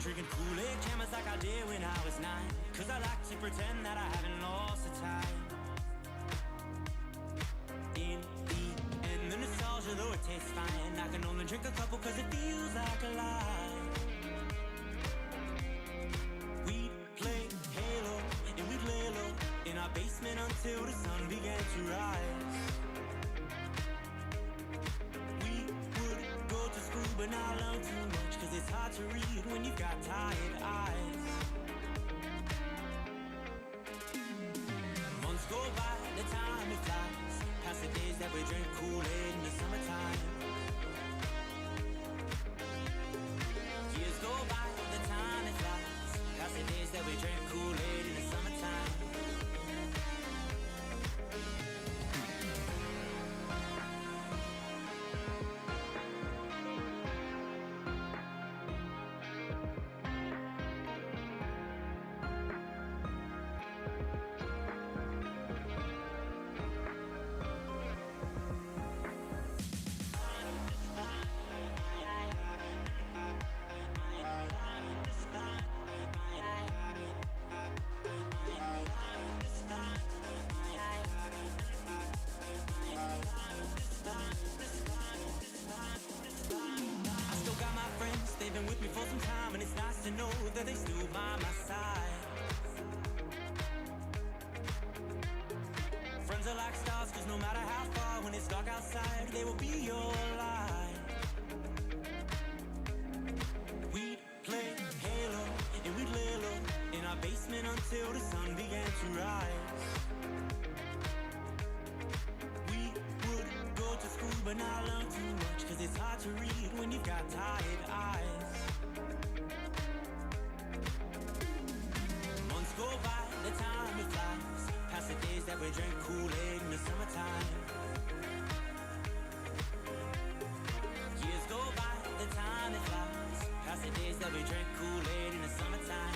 drinking Kool-Aid cameras like I did when I was 9. Cause I like to pretend that I haven't lost the time. In the end, the nostalgia, though it tastes fine, I can only drink a couple cause it feels like a lie. We'd play Halo and we'd lay low in our basement until the sun began to rise. We would go to school but not learn too much, cause it's hard to read when you've got tired eyes. Months go by, the time it flies, past the days that we drink Kool-Aid in the summertime. Years go by, the time it flies, past the days that we drink Kool-Aid in the summertime. They've been with me for some time, and it's nice to know that they still by my side. Friends are like stars, cause no matter how far, when it's dark outside, they will be your light. We'd play Halo and we'd lay low in our basement until the sun began to rise. We would go to school but not learn too much, cause it's hard to read when you've got tired eyes. Months go by, the time it flies, past the days that we drink Kool-Aid in the summertime. Years go by, the time it flies, past the days that we drink Kool-Aid in the summertime.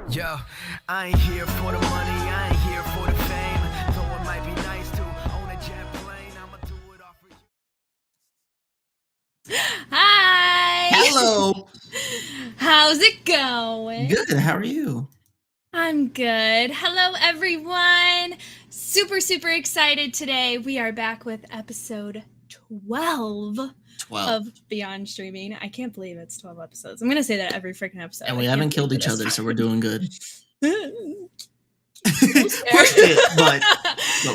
Yo, I ain't here for the money, I ain't here for the fame. Though it might be nice to own a jet plane, I'ma do it all for you. Hi! Hello. How's it going? Good. How are you? I'm good. Hello, everyone. Super excited today. We are back with episode 12 of Beyond Streaming. I can't believe it's 12 episodes. I'm going to say that every freaking episode. And we haven't killed each other, so we're doing good. but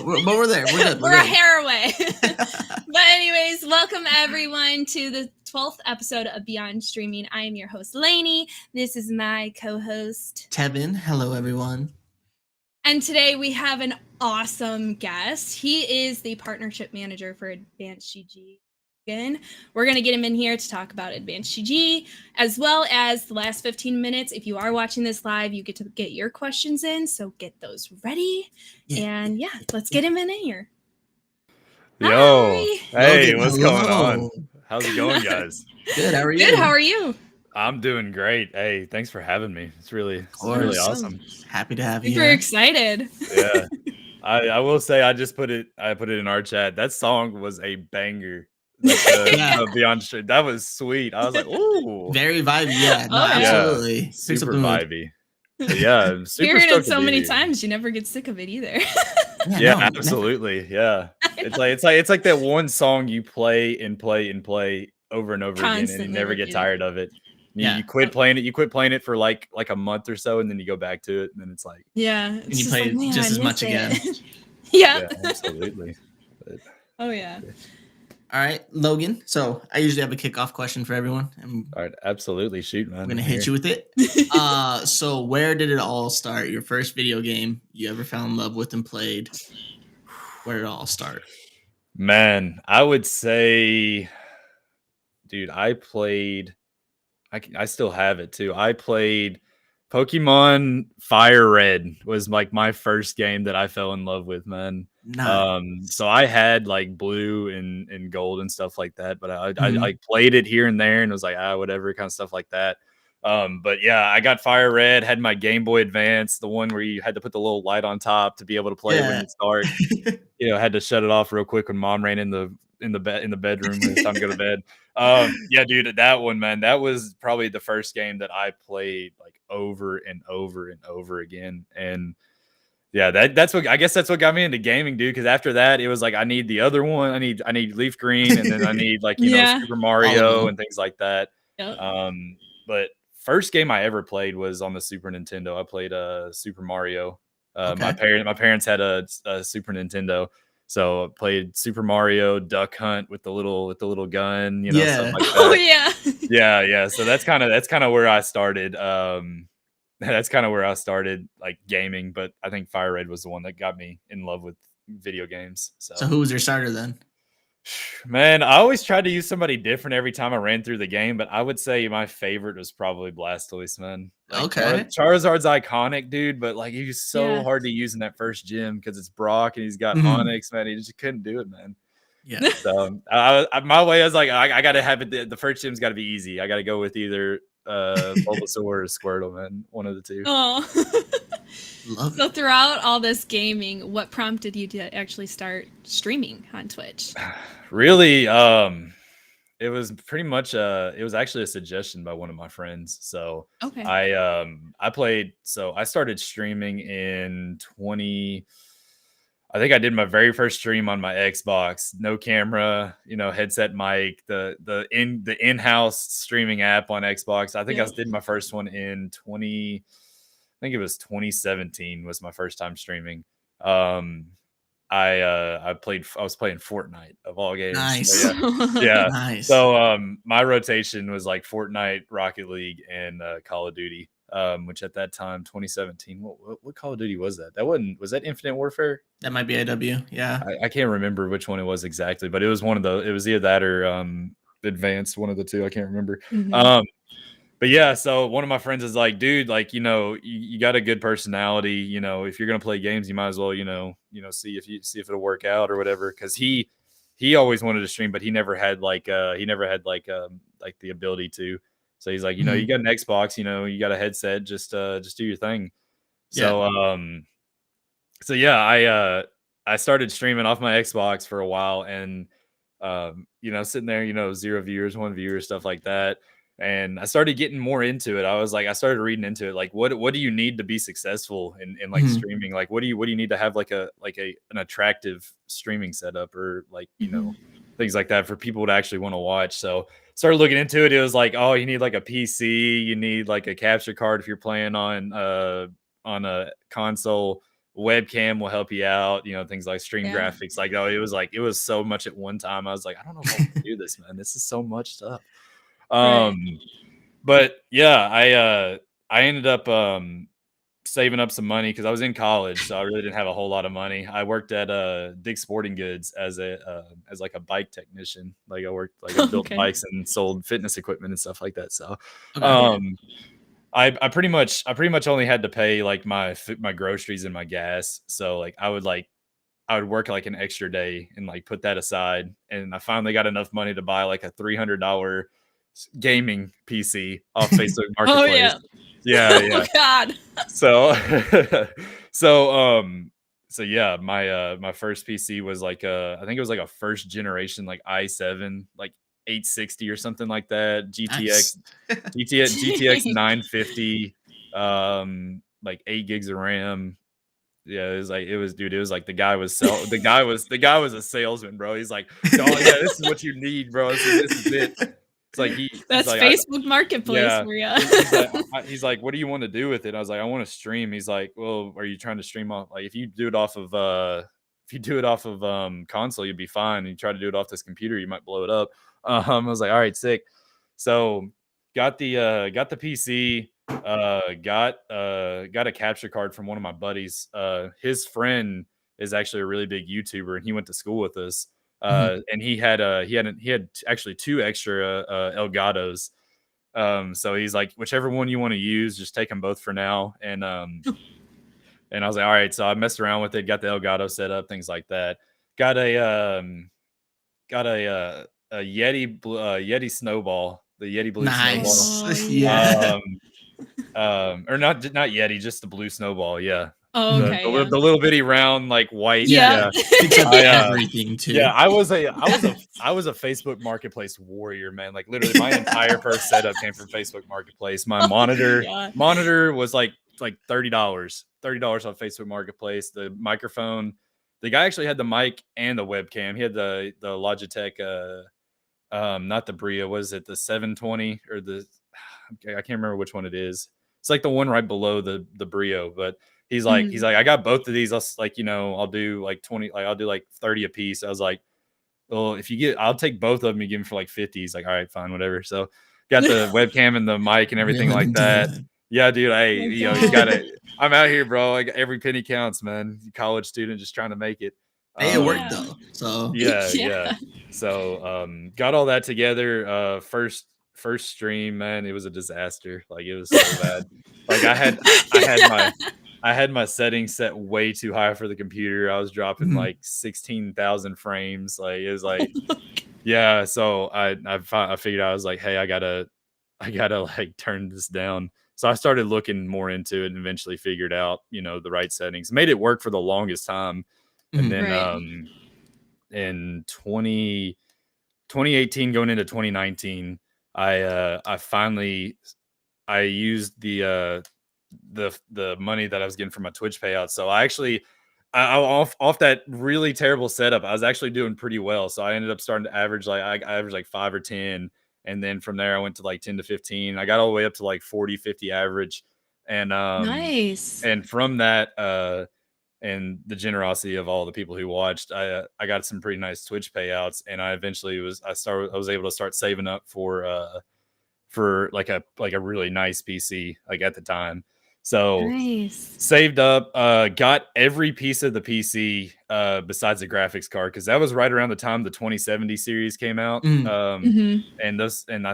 we're there. We're good. We're a hair away. But anyways, welcome everyone to the 12th episode of Beyond Streaming. I am your host, Lainie. This is my co-host, Tevin. Hello, everyone. And today we have an awesome guest. He is the partnership manager for ADVANCEDgg. We're going to get him in here to talk about ADVANCEDgg, as well as the last 15 minutes. If you are watching this live, you get to get your questions in, so get those ready. And let's get him in here. Yo, Hi. hey, Logan, what's hello. going on? How's it going, guys? Good. How are you? Good. How are you? I'm doing great. Hey, thanks for having me. It's really awesome. Happy to have you. Super excited. Yeah, I will say I put it in our chat. That song was a banger. The Beyond Street. That was sweet. I was like, ooh, very vibey. Yeah, no, absolutely. Yeah, super vibey. Yeah, I'm super hearing stoked it so to be many here. times, you never get sick of it either. Yeah, no, absolutely. Never. Yeah, it's like that one song you play and play and play over and over again, and you Constantly never get repeating. tired of it. Yeah. You quit playing it. You quit playing it for like a month or so, and then you go back to it, and then it's like, Yeah. And you play it just as much again. Yeah. yeah, absolutely. But, Oh yeah. All right, Logan. So I usually have a kickoff question for everyone. I'm all right, absolutely, shoot, man. gonna hit you with it. So where did it all start? Your first video game you ever fell in love with and played? Where did it all start? Man, I would say, dude, I played. I still have it too. I played Pokemon Fire Red was like my first game that I fell in love with, man. Nice. So I had like blue and gold and stuff like that, but I Mhm. played it here and there and was like, whatever, kind of stuff like that. But yeah, I got Fire Red, had my Game Boy Advance, the one where you had to put the little light on top to be able to play when Yeah. it's dark. Had to shut it off real quick when mom ran in the bedroom when it's time to go to bed. Yeah, dude, that one, man, that was probably the first game that I played like over and over and over again. And yeah, that's what I guess that's what got me into gaming, dude. Because after that, it was like I need the other one. I need Leaf Green, and then I need like Yeah. Super All of Mario them. and things like that. Yep. But first game I ever played was on the Super Nintendo. I played Super Mario. My Okay. parents had a Super Nintendo, so I played Super Mario Duck Hunt with the little gun, stuff Yeah. like Oh that. yeah. Yeah. So that's kind of where I started. That's kind of where I started like gaming, but I think Fire Red was the one that got me in love with video games. So who was your starter then? Man, I always tried to use somebody different every time I ran through the game, but I would say my favorite was probably Blastoise, man. Like Okay. Charizard's iconic, dude, but like he's so Yeah. hard to use in that first gym because it's Brock and he's got Mhm. Onyx, man. He just couldn't do it, man. Yeah. So my way, I was like, I gotta have it. The first gym's got to be easy. I got to go with either Bulbasaur or Squirtle, man. One of the two. Oh. Love So it. throughout all this gaming, what prompted you to actually start streaming on Twitch? Really, it was pretty much it was actually a suggestion by one of my friends. So Okay. I started streaming in 20. I think I did my very first stream on my Xbox, no camera, headset mic, the in-house streaming app on Xbox. I think I Yep. did my first one in 20. I think it was 2017 was my first time streaming. I was playing Fortnite of all games. Nice. So yeah. Nice. So my rotation was like Fortnite, Rocket League, and Call of Duty. Which at that time, 2017, what Call of Duty was that? Was that Infinite Warfare? That might be AW. Yeah. I can't remember which one it was exactly, but it was one of those. It was either that or Advanced, one of the two. I can't remember. Mhm. But yeah, so one of my friends is like, dude, like, you got a good personality. If you're gonna play games, you might as well, see if it'll work out or whatever. Because he always wanted to stream, but he never had like the ability to. So he's like, you Mhm. got an Xbox, you got a headset, just do your thing. Yeah. So yeah, I started streaming off my Xbox for a while, and sitting there, 0 viewers, 1 viewer, stuff like that. And I started getting more into it. I started reading into it. Like, what do you need to be successful in like Mhm. streaming? Like, what do you need to have like an attractive streaming setup or like, Mhm. things like that for people to actually want to watch. So started looking into it. It was like, oh, you need like a PC, you need like a capture card if you're playing on a console. Webcam will help you out, things like stream Yeah. graphics. Like, it was so much at one time. I was like, I don't know if I can do this, man. This is so much stuff. Right. But yeah, I ended up saving up some money because I was in college, so I really didn't have a whole lot of money. I worked at Dick's Sporting Goods as like a bike technician. Like I built Okay. bikes and sold fitness equipment and stuff like that. So Okay. I pretty much only had to pay like my groceries and my gas. So like I would work like an extra day and like put that aside, and I finally got enough money to buy like a $300 gaming PC off Facebook Oh Marketplace. yeah. Yeah. Oh God. So so yeah, my first PC was like I think it was like a first generation like i7 like 860 or something like that, Nice. GTX 950, like 8 gigs of RAM. Yeah, it was like the guy was a salesman, bro. He's like, oh yeah, this is what you need, bro. This is it. It's like he's That's like, Facebook Marketplace yeah. for you. He's like, what do you want to do with it? I was like, I want to stream. He's like, well, are you trying to stream off? Like, if you do it off of console, you'd be fine. And you try to do it off this computer, you might blow it up. I was like, all right, sick. So got the PC. Got a capture card from one of my buddies. His friend is actually a really big YouTuber, and he went to school with us. And he had actually 2 extra Elgatos. So he's like, whichever one you want to use, just take them both for now. And I was like, all right. So I messed around with it, got the Elgato set up, things like that. Got a Yeti snowball, the Yeti blue snowball. Nice. Yeah. Or not Yeti, just the blue snowball. Yeah. Oh, okay. The little bitty round, like white. Yeah. Picks up everything too. Yeah, I was a Facebook Marketplace warrior, man. Like literally, my entire first setup came from Facebook Marketplace. My monitor was like $30 on Facebook Marketplace. The microphone, the guy actually had the mic and the webcam. He had the Logitech, not the Bria. Was it the 720 or I can't remember which one it is. It's like the one right below the Brio, but. He's like, I got both of these. I'll do like 20, like I'll do like 30 a piece. I was like, well, I'll take both of them and give them for like 50. He's like, all right, fine, whatever. So got the webcam and the mic and everything like that. Yeah, dude. Hey, you gotta, I'm out here, bro. Like every penny counts, man. College student just trying to make it. Hey, it worked though. So yeah. So got all that together. First stream, man, it was a disaster. Like it was so bad. Like I had my settings set way too high for the computer. I was dropping like 16,000 frames. Like it was like, yeah. So I figured out, I was like, hey, I gotta like turn this down. So I started looking more into it and eventually figured out, the right settings. Made it work for the longest time. And then in 2018 going into 2019, I used the money that I was getting from my Twitch payout. So I actually, off that really terrible setup, I was actually doing pretty well. So I ended up starting to average I averaged like 5 or 10. And then from there I went to like 10 to 15. I got all the way up to like 40, 50 average. And nice. And from that, and the generosity of all the people who watched, I got some pretty nice Twitch payouts. And I eventually was able to start saving up for like a really nice PC, like at the time. So saved up, got every piece of the PC besides the graphics card, because that was right around the time the 2070 series came out. And I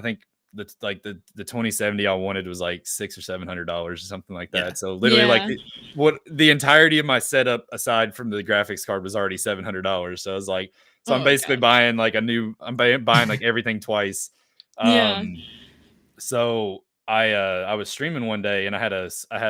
think the 2070 I wanted was like $600 or $700 or something like that. So literally like the entirety of my setup aside from the graphics card was already $700. So I was like, I'm basically buying like I'm buying like everything twice. So I was streaming one day and I had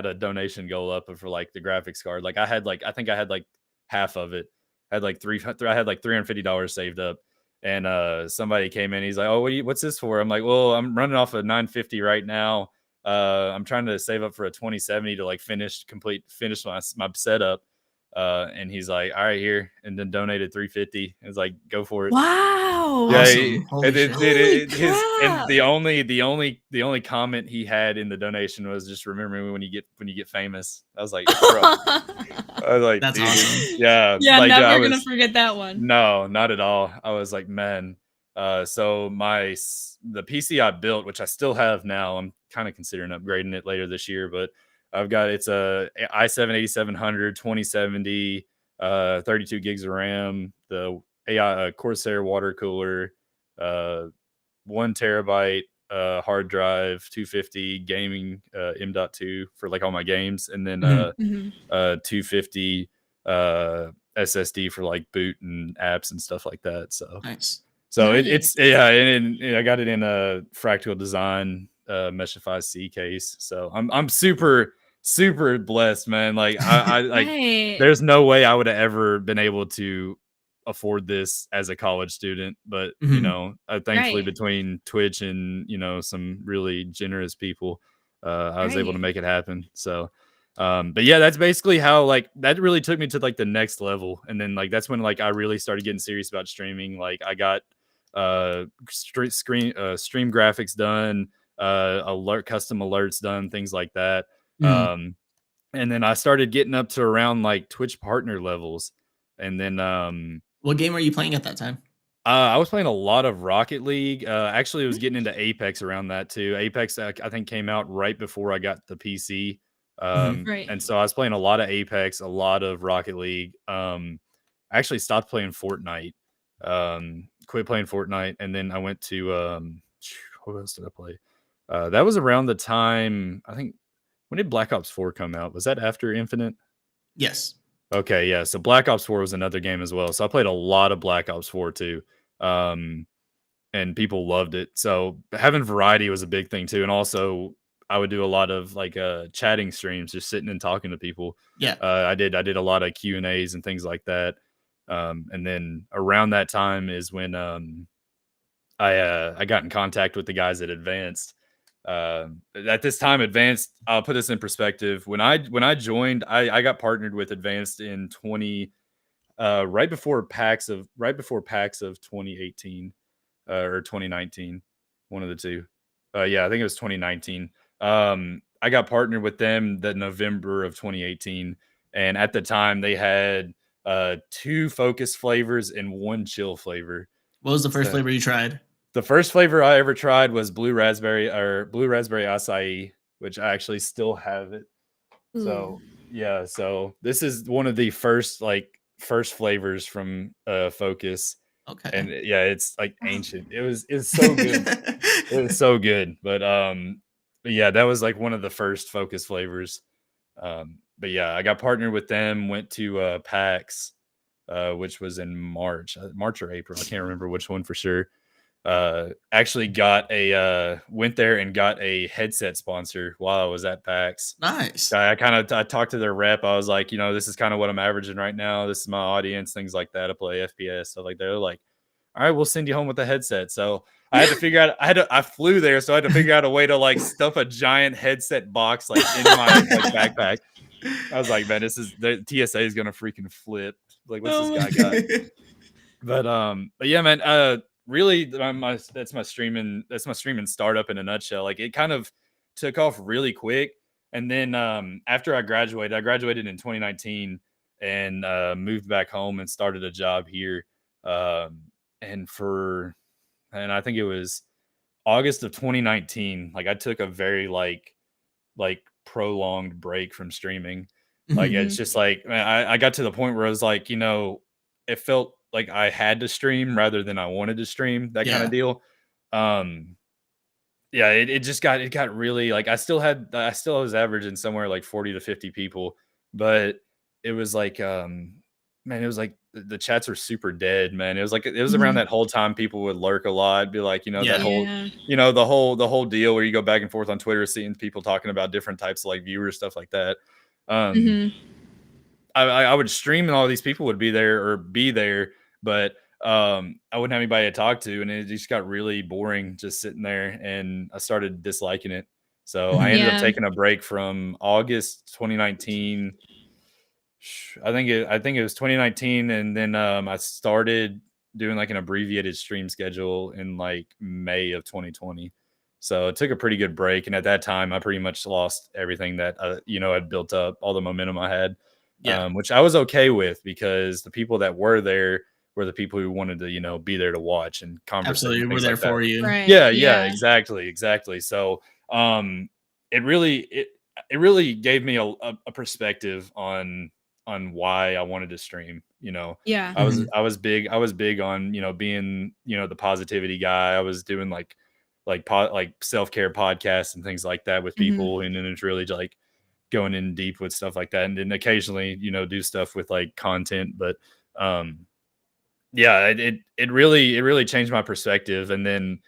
a donation goal up for like the graphics card. Like I think I had like half of it. I had like $350 saved up. And somebody came in. He's like, "Oh, what's this for?" I'm like, "Well, I'm running off a 950 right now. I'm trying to save up for a 2070 to like finish my setup." And he's like, "All right, here," and then donated 350. It's like, "Go for it." Wow. Yeah. Awesome. And the only comment he had in the donation was, "Just remember me when you get famous." I was like, "Bro." That's awesome. Yeah. Yeah, like, never gonna forget that one. No, not at all. I was like, man. So the PC I built, which I still have now, I'm kind of considering upgrading it later this year, but it's a i7-8700 2070, 32 gigs of RAM, the AI Corsair water cooler, 1 terabyte hard drive, 250 gaming M.2 for like all my games, and then 250 SSD for like boot and apps and stuff like that. So nice. So it's and I got it in a Fractal Design Meshify C case. So I'm super blessed, man. Like I like there's no way I would have ever been able to afford this as a college student, but thankfully between Twitch and some really generous people, I was able to make it happen. So but yeah, that's basically how like that really took me to like the next level. And then like that's when like I really started getting serious about streaming. Like I got stream graphics done, custom alerts done, things like that. Mm. And then I started getting up to around like Twitch partner levels. And then What game were you playing at that time? I was playing a lot of Rocket League. Actually, I was getting into Apex around that too. Apex, I think, came out right before I got the PC. Right. And so I was playing a lot of Apex, a lot of Rocket League. I actually stopped playing Fortnite, quit playing Fortnite. And then I went to, what else did I play? That was around the time, I think, when did Black Ops 4 come out? Was that after Infinite? Yes. Okay, yeah. So Black Ops 4 was another game as well. So I played a lot of Black Ops 4 too. And people loved it. So having variety was a big thing too. And also I would do a lot of like chatting streams, just sitting and talking to people. Yeah. I did a lot of Q&As and things like that. And then around that time is when I got in contact with the guys at Advanced. At this time, Advanced, I'll put this in perspective. When I joined, I got partnered with Advanced in right before PAX of 2018 or 2019, one of the two. Yeah, I think it was 2019. I got partnered with them the November of 2018, and at the time they had 2 focus flavors and 1 chill flavor. What was the first flavor you tried? The first flavor I ever tried was blue raspberry acai, which I actually still have it. So yeah, so this is one of the first flavors from Focus. Okay. And yeah, it's like ancient. It's so good. It was so good. But yeah, that was like one of the first Focus flavors. But yeah, I got partnered with them, went to PAX, which was in March or April. I can't remember which one for sure. Actually went there and got a headset sponsor while I was at PAX. Nice. I talked to their rep. I was like, this is kind of what I'm averaging right now. This is my audience, things like that. I play FPS, stuff like that. They're like, all right, we'll send you home with a headset. So I had to figure out, I flew there. So I had to figure out a way to like stuff a giant headset box like in my backpack. I was like, man, the TSA is going to freaking flip. Like, what's this guy got? But yeah, man, really that's my streaming startup in a nutshell. Like, it kind of took off really quick. And then after I graduated in 2019 and moved back home and started a job here. And I think it was August of 2019. Like, I took a very like prolonged break from streaming. Like, it's just like, man, I got to the point where I was like, it felt like I had to stream rather than I wanted to stream, that kind of deal. Yeah, it got really like, I still was averaging somewhere like 40 to 50 people, but it was like, man, it was like the chats were super dead, man. It was around that whole time people would lurk a lot, be like, that whole, the whole deal where you go back and forth on Twitter, seeing people talking about different types of like viewers, stuff like that. I would stream and all these people would be there, but I wouldn't have anybody to talk to, and it just got really boring just sitting there, and I started disliking it. So I ended up taking a break from August 2019. I think it was 2019, and then I started doing like an abbreviated stream schedule in like May of 2020. So it took a pretty good break, and at that time I pretty much lost everything that I'd built up, all the momentum I had. Which I was okay with, because the people that were there were the people who wanted to, be there to watch and conversate. Absolutely, we're there for you. Right. Yeah, exactly. So, it really gave me a perspective on why I wanted to stream. Yeah. I was big on, being, the positivity guy. I was doing like self-care podcasts and things like that with people, and then it's really like going in deep with stuff like that, and then occasionally do stuff with like content. But yeah, it really changed my perspective. And then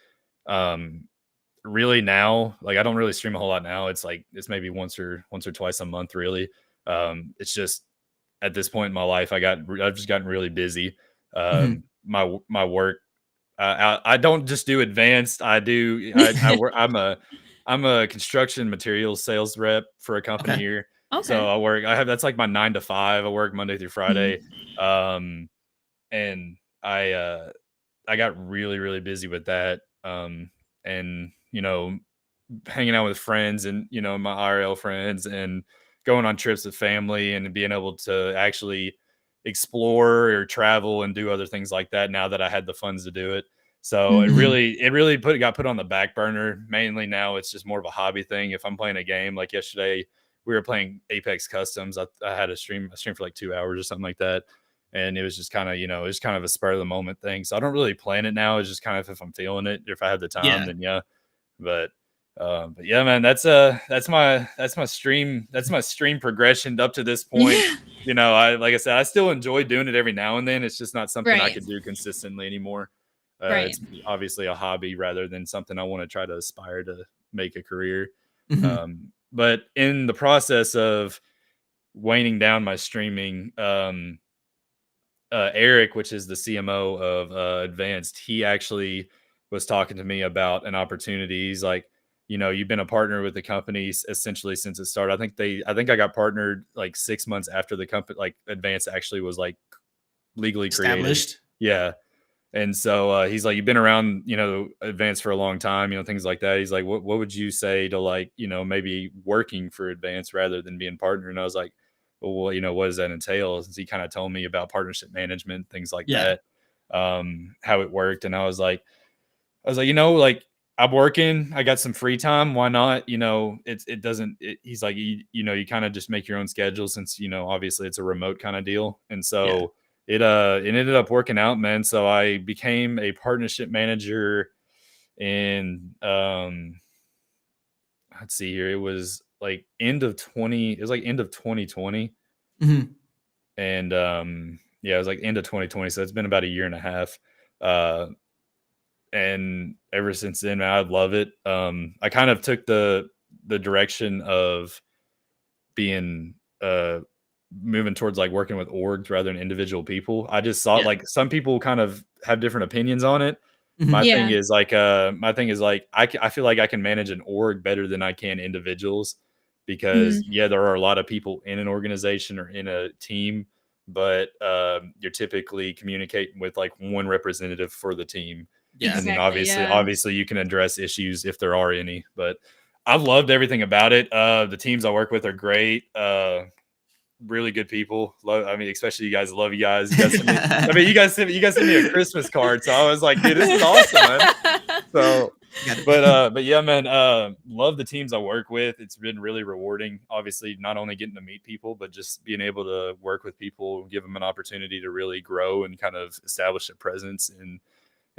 really now, like, I don't really stream a whole lot now. It's maybe once or twice a month, really. It's just at this point in my life, I've just gotten really busy. My work, I don't just do advanced. I work. I'm a construction materials sales rep for a company here. Okay. So that's like my 9 to 5. I work Monday through Friday. And I got really, really busy with that. And hanging out with friends and my IRL friends and going on trips with family and being able to actually explore or travel and do other things like that now that I had the funds to do it. So it really got put on the back burner. Mainly now it's just more of a hobby thing. If I'm playing a game, like yesterday we were playing Apex Customs. I had a stream for like 2 hours or something like that. And it was just kind of, it was kind of a spur of the moment thing. So I don't really plan it now. It's just kind of if I'm feeling it, if I have the time, then yeah. But yeah, man, that's my stream progression up to this point. Like I said, I still enjoy doing it every now and then. It's just not something I can do consistently anymore. It's obviously a hobby rather than something I want to try to aspire to make a career. But in the process of waning down my streaming, Eric, which is the CMO of Advanced, he actually was talking to me about an opportunity. He's like, you've been a partner with the company essentially since it started. I think I got partnered like 6 months after the company, like Advanced actually was like legally established. Created. Yeah. And so he's like, you've been around, Advanced for a long time, things like that. He's like, what would you say to like, maybe working for Advanced rather than being partner? And I was like, well, what does that entail? Since he kind of told me about partnership management, things like that, how it worked. And I was like, like I'm working, I got some free time. Why not? He's like, you kind of just make your own schedule since, obviously it's a remote kind of deal. And so it ended up working out, man. So I became a partnership manager in, let's see here. It was like end of 2020. And it was like end of 2020. So it's been about a year and a half. And ever since then, man, I love it. I kind of took the direction of being moving towards like working with orgs rather than individual people. I just thought like some people kind of have different opinions on it. My thing is like I feel like I can manage an org better than I can individuals because there are a lot of people in an organization or in a team, but you're typically communicating with like one representative for the team. Yeah. And then obviously you can address issues if there are any, but I've loved everything about it. The teams I work with are great. Really good people. Especially you guys. Love you guys. You guys sent me a Christmas card. So I was like, dude, this is awesome, man. So, but yeah, man, love the teams I work with. It's been really rewarding. Obviously, not only getting to meet people, but just being able to work with people and give them an opportunity to really grow and kind of establish a presence in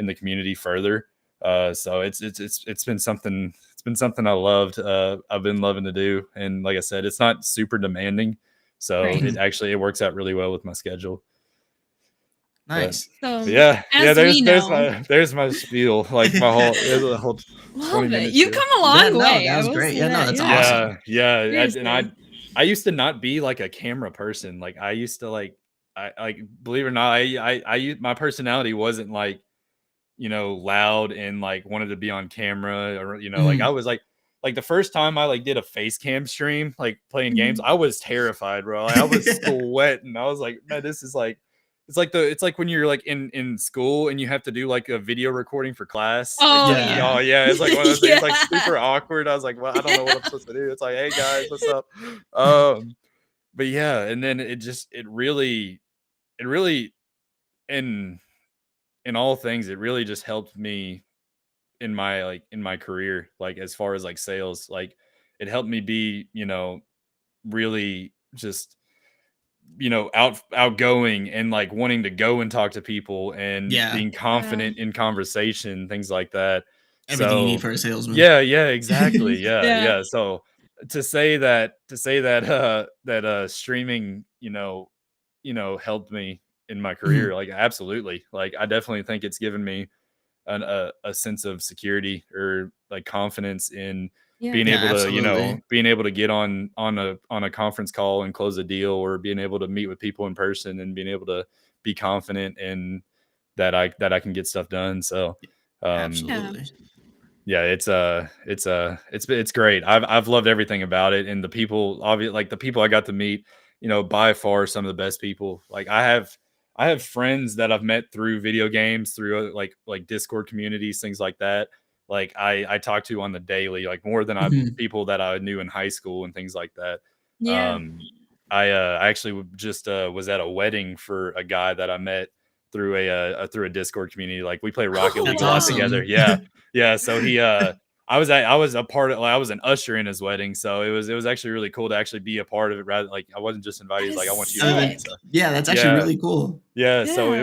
the community further. So it's been something. It's been something I loved. I've been loving to do, and like I said, it's not super demanding. So it works out really well with my schedule. Nice. There's my spiel. Like my whole love it. You've come a long way. That was great. That's awesome. Yeah. And I used to not be like a camera person. Like I used to I believe it or not, my personality wasn't like, loud and like wanted to be on camera or, like I was like the first time I like did a face cam stream, like playing games, I was terrified, bro. Like, I was sweating. I was like, man, this is like, it's like when you're like in school and you have to do like a video recording for class. Oh, like, yeah. It's like one of those things, like super awkward. I was like, well, I don't know what I'm supposed to do. It's like, hey guys, what's up? But yeah, and then it really in all things, it really just helped me in my career, like as far as like sales, like it helped me be, really just, outgoing and like wanting to go and talk to people and being confident in conversation, things like that. Everything you need for a salesman. Yeah, exactly. Yeah. So to say that streaming, helped me in my career, like absolutely. Like I definitely think it's given me a sense of security or like confidence in being able to, being able to get on a conference call and close a deal, or being able to meet with people in person and being able to be confident in that I can get stuff done. So, absolutely. Yeah, it's great. I've loved everything about it, and the people, obviously, like the people I got to meet, by far some of the best people. Like I I have friends that I've met through video games, through like Discord communities, things like that. Like I talk to on the daily, like more than people that I knew in high school and things like that. Yeah. I actually just was at a wedding for a guy that I met through a Discord community. Like we play Rocket League That's a lot awesome. together. Yeah. So he I was a part of, like, I was an usher in his wedding, so it was actually really cool to actually be a part of it. Rather, like I wasn't just invited. He's like, I want you to do it. So, Yeah, that's actually really cool. yeah. So Yeah.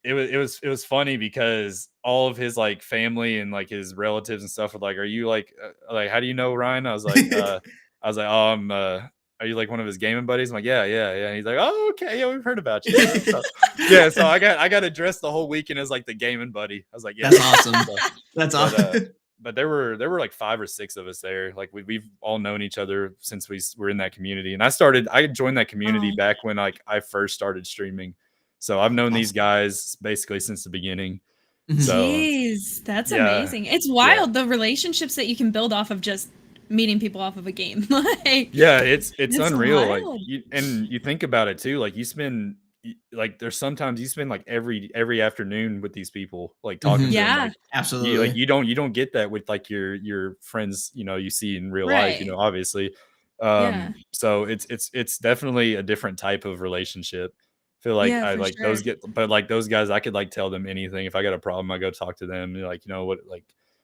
it was funny because all of his like family and like his relatives and stuff were like, "Are you like how do you know Ryan?" I was like, "Oh, are you like one of his gaming buddies?" I'm like, yeah. And he's like, "Oh, okay, yeah, we've heard about you." So, yeah, so I got addressed the whole weekend as like the gaming buddy. I was like, yeah, That's awesome. That's awesome. But there were like 5 or 6 of us there. Like we've all known each other since we were in that community. And I joined that community back when like I first started streaming. So I've known these guys basically since the beginning. So Jeez, that's amazing. It's wild the relationships that you can build off of just meeting people off of a game. Like, yeah, it's unreal. wild. Like you think about it too. Like there's sometimes you spend like every afternoon with these people, like talking to them. Yeah. Like, Absolutely. you don't get that with like your friends, you see in real life, Right. obviously. Yeah. So it's definitely a different type of relationship. I feel like Yeah, I for like sure. but like those guys, I could like tell them anything. If I got a problem, I go talk to them. They're like,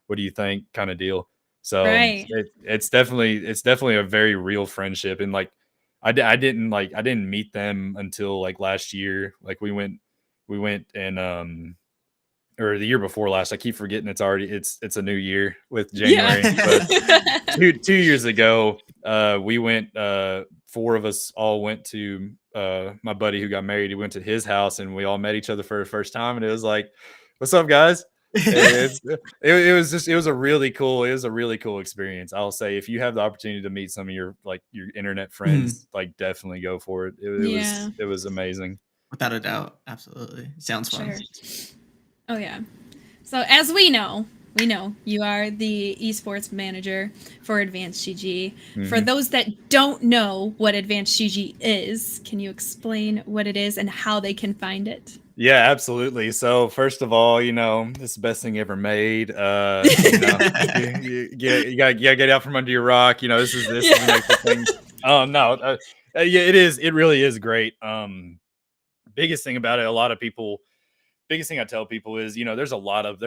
what do you think, kind of deal. So Right. it's definitely a very real friendship. And like I didn't meet them until like last year. Like we went and or the year before last. I keep forgetting it's a new year with January. Yeah. But 2 years ago, we went 4 of us all went to my buddy who got married. He went to his house and we all met each other for the first time. And it was like, "What's up, guys?" It was a really cool experience. I'll say, if you have the opportunity to meet some of your internet friends, like definitely go for it. It was amazing. Without a doubt. Absolutely. Sounds fun. Sure. Oh yeah. So as we know you are the esports manager for ADVANCEDgg. For those that don't know what ADVANCEDgg is, can you explain what it is and how they can find it? Yeah, absolutely. So first of all, this is the best thing ever made. You gotta get out from under your rock. This is like the thing. No, yeah, it is. It really is great. Biggest thing about it, biggest thing I tell people is, there's a lot of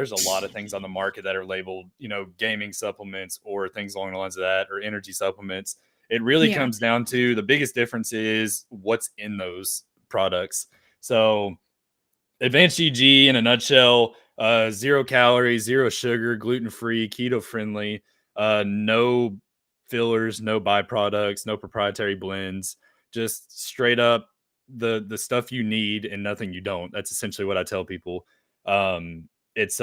things on the market that are labeled, gaming supplements or things along the lines of that, or energy supplements. It really comes down to, the biggest difference is what's in those products. So ADVANCEDgg in a nutshell, 0 calories, 0 sugar, gluten-free, keto-friendly, no fillers, no byproducts, no proprietary blends, just straight up the stuff you need and nothing you don't. That's essentially what I tell people. It's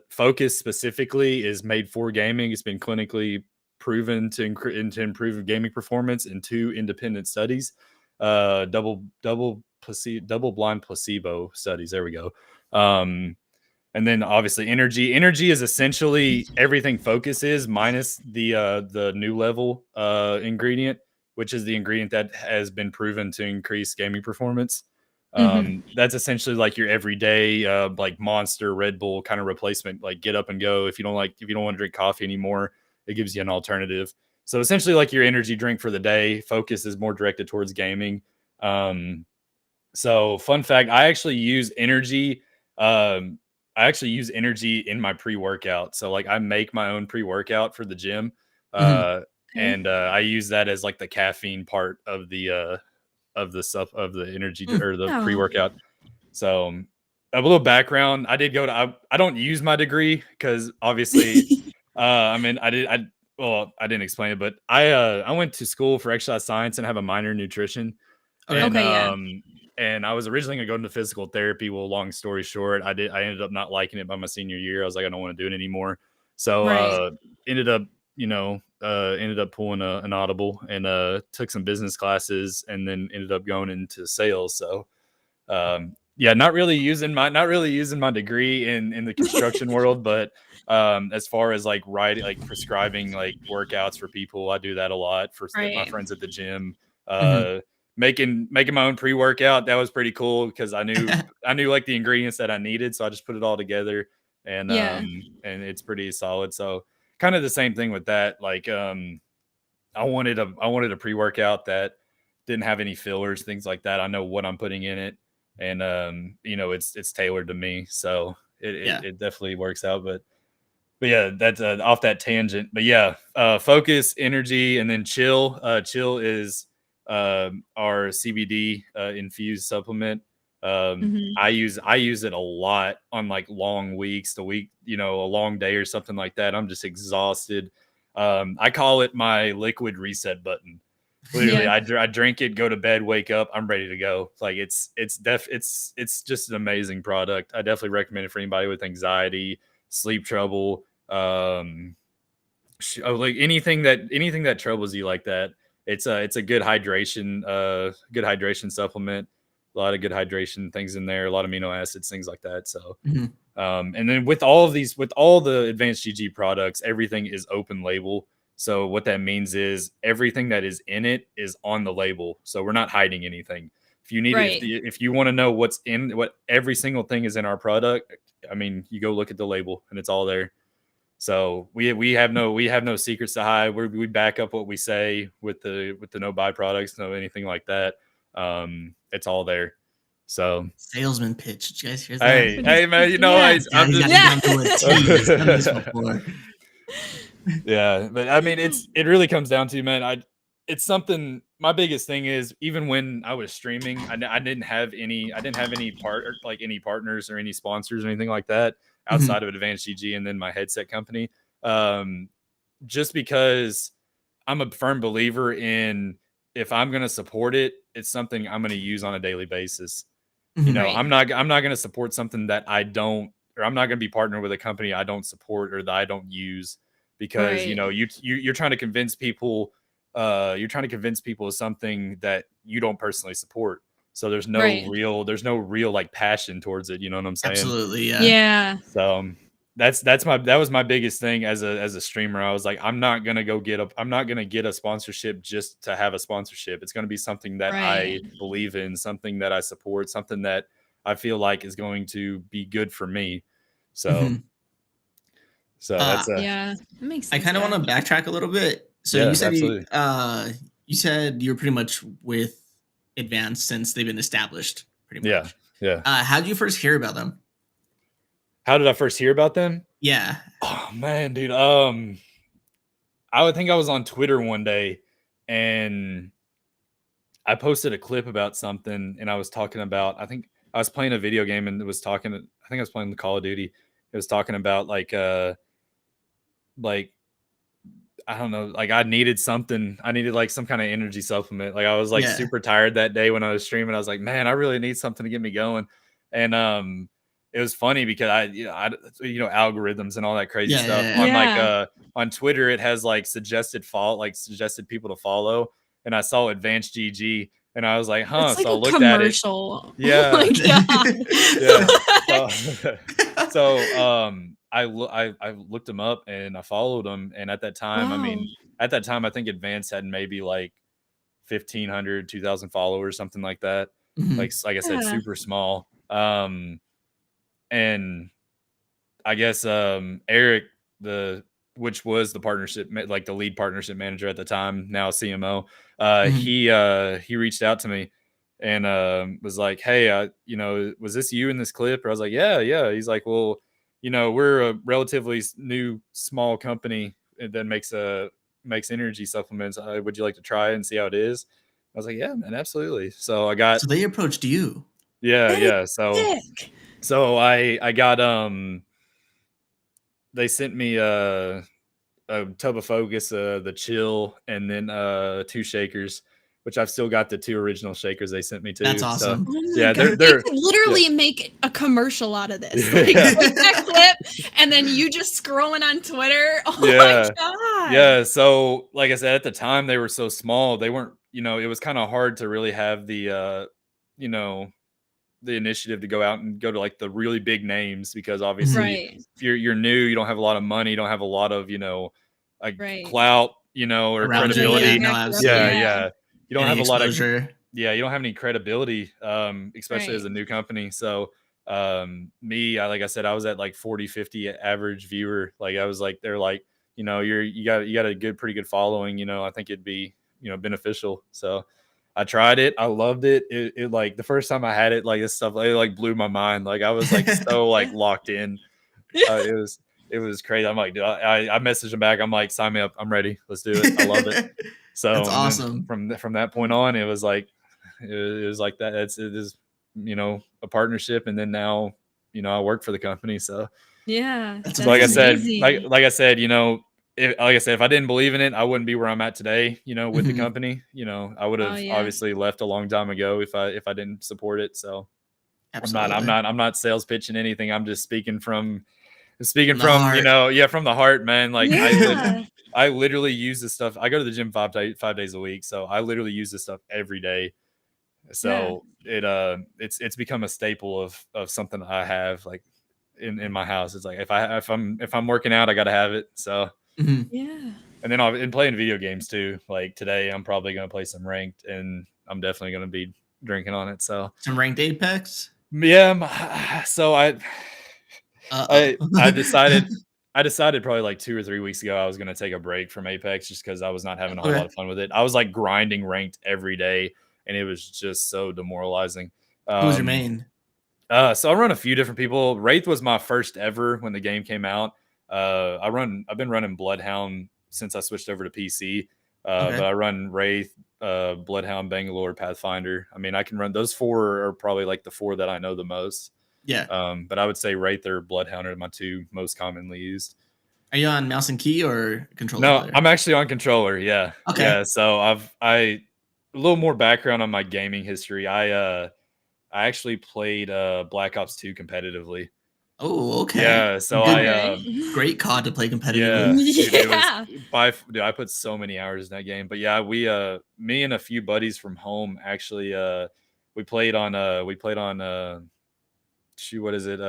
focus specifically is made for gaming. It's been clinically proven to improve gaming performance in 2 independent studies, double blind placebo studies. There we go. And then obviously energy is essentially everything focus is, minus the new level ingredient, which is the ingredient that has been proven to increase gaming performance. That's essentially like your everyday like Monster, Red Bull kind of replacement, like get up and go. If you don't want to drink coffee anymore, it gives you an alternative. So essentially like your energy drink for the day. Focus is more directed towards gaming. So fun fact, I actually use energy in my pre-workout. So like I make my own pre-workout for the gym. And I use that as like the caffeine part of the energy or the pre-workout. So a little background, I don't use my degree because obviously I didn't explain it, but I went to school for exercise science and have a minor in nutrition. And I was originally going to go into physical therapy. Well, long story short, I ended up not liking it by my senior year. I was like, I don't want to do it anymore. So ended up pulling an audible and took some business classes, and then ended up going into sales. So not really using my degree in the construction world, but as far as like writing, like prescribing like workouts for people, I do that a lot for my friends at the gym. making my own pre-workout, that was pretty cool because I knew like the ingredients that I needed, so I just put it all together, and and it's pretty solid. So kind of the same thing with that. Like I wanted a pre-workout that didn't have any fillers, things like that. I know what I'm putting in it, and you know, it's tailored to me, so it definitely works out. But yeah, that's off that tangent. But yeah, focus, energy, and then chill. Chill is our CBD infused supplement. I use it a lot on like long weeks, a long day or something like that. I'm just exhausted. I call it my liquid reset button. Literally, I drink it, go to bed, wake up, I'm ready to go. Like it's just an amazing product. I definitely recommend it for anybody with anxiety, sleep trouble, like anything that troubles you like that. It's a good hydration supplement. A lot of good hydration things in there, a lot of amino acids, things like that. So and then with all the advanced GG products, everything is open label. So what that means is everything that is in it is on the label. So we're not hiding anything. If you need if you want to know what every single thing is in our product, I mean, you go look at the label and it's all there. So we have no secrets to hide. We back up what we say with the no byproducts, no anything like that. It's all there. So salesman pitch. Did you guys hear that? Hey man, you know, I'm just yeah, but I mean, it really comes down to, man, it's something. My biggest thing is, even when I was streaming, I didn't have any partners or any sponsors or anything like that outside of ADVANCEDgg and then my headset company. Just because I'm a firm believer in, if I'm going to support it, it's something I'm going to use on a daily basis. You know, I'm not going to support something that I don't, or I'm not going to be partnered with a company I don't support or that I don't use, because you know, you're trying to convince people. You're trying to convince people of something that you don't personally support. So there's no real like passion towards it. You know what I'm saying? Absolutely. Yeah. Yeah. So that was my biggest thing as a streamer. I was like, I'm not gonna get a sponsorship just to have a sponsorship. It's gonna be something that I believe in, something that I support, something that I feel like is going to be good for me. So that's that makes sense. I kind of want to backtrack a little bit. So you said you said you're pretty much with Advanced since they've been established, pretty much. Yeah. How did you first hear about them? How did I first hear about them? Yeah. Oh man, dude. I would think I was on Twitter one day and I posted a clip about something, and I was talking about, I think I was playing a video game and I think I was playing the Call of Duty. It was talking about like I don't know, like I needed like some kind of energy supplement. Like I was like super tired that day when I was streaming. I was like, man, I really need something to get me going. And it was funny because I algorithms and all that crazy stuff on like on Twitter, it has like suggested people to follow, and I saw ADVANCEDgg and I was like, huh. It's like so I a looked commercial. at it. Yeah. Oh my God. So I looked them up and I followed them, and at that time, I think Advance had maybe like 1,500, 2,000 followers, something like that. Like I said, super small. And I guess Eric, which was the partnership, like the lead partnership manager at the time, now CMO, he reached out to me and was like, hey, was this you in this clip? Or I was like, yeah. He's like, well, we're a relatively new small company that makes energy supplements. Would you like to try it and see how it is? I was like, yeah, man, absolutely. So they approached you. Yeah. So I got they sent me a tub of Focus, the chill, and then 2 shakers, which I've still got the 2 original shakers they sent me too. That's awesome. So, they could literally make a commercial out of this. Like with that clip, and then you just scrolling on Twitter. Oh my God. Yeah. So like I said, at the time they were so small, they weren't, it was kind of hard to really have the the initiative to go out and go to like the really big names, because obviously if you're new, you don't have a lot of money, you don't have a lot of, clout, or around credibility. You. You don't have a lot of you don't have any credibility, especially as a Right. new company. So like I said, I was at like 40, 50 average viewer. Like I was like, they're like, you got a pretty good following. I think it'd be, beneficial. So I tried it. I loved it. It like the first time I had it, like this stuff, it like blew my mind. Like I was like so like locked in. It was crazy. I'm like, dude, I messaged him back. I'm like, sign me up. I'm ready. Let's do it. I love it. That's So and then awesome. from that point on, it was like that. It is a partnership, and then now I work for the company. So Yeah, That's that's like I said, amazing. like I said, if I didn't believe in it, I wouldn't be where I'm at today. With the Mhm. company, I would Oh have yeah. obviously left a long time ago if I didn't support it. So Absolutely. I'm not sales pitching anything. I'm just speaking from From the heart. from the heart, man. Like Yeah. I literally use this stuff. I go to the gym 5 days a week, so I literally use this stuff every day. Yeah. So it's become a staple of something I have like in my house. It's like if I'm working out, I gotta have it. So Mhm. Yeah. and then in playing video games too. Like today, I'm probably gonna play some ranked, and I'm definitely gonna be drinking on it. So Some ranked Apex. yeah, so Uh-oh. I decided probably like 2 or 3 weeks ago I was gonna take a break from Apex just because I was not having a whole lot Okay. of fun with it. I was like grinding ranked every day, and it was just so demoralizing. Who was your main? So I run a few different people. Wraith was my first ever when the game came out. I've been running Bloodhound since I switched over to PC. Okay. But I run Wraith, Bloodhound, Bangalore, Pathfinder. I mean, I can run those four are probably like the four that I know the most. Yeah. But I would say Wraith or Bloodhound are my two most commonly used. Are you on mouse and key or controller No, player? I'm actually on controller. Yeah, Okay. yeah. So a little more background on my gaming history. I actually played Black Ops 2 competitively. Oh, okay. Yeah, so Good, Okay. great COD to play competitively. yeah, it was Yeah. dude, I put so many hours in that game. But yeah, me and a few buddies from home actually we played on shoot, what is it?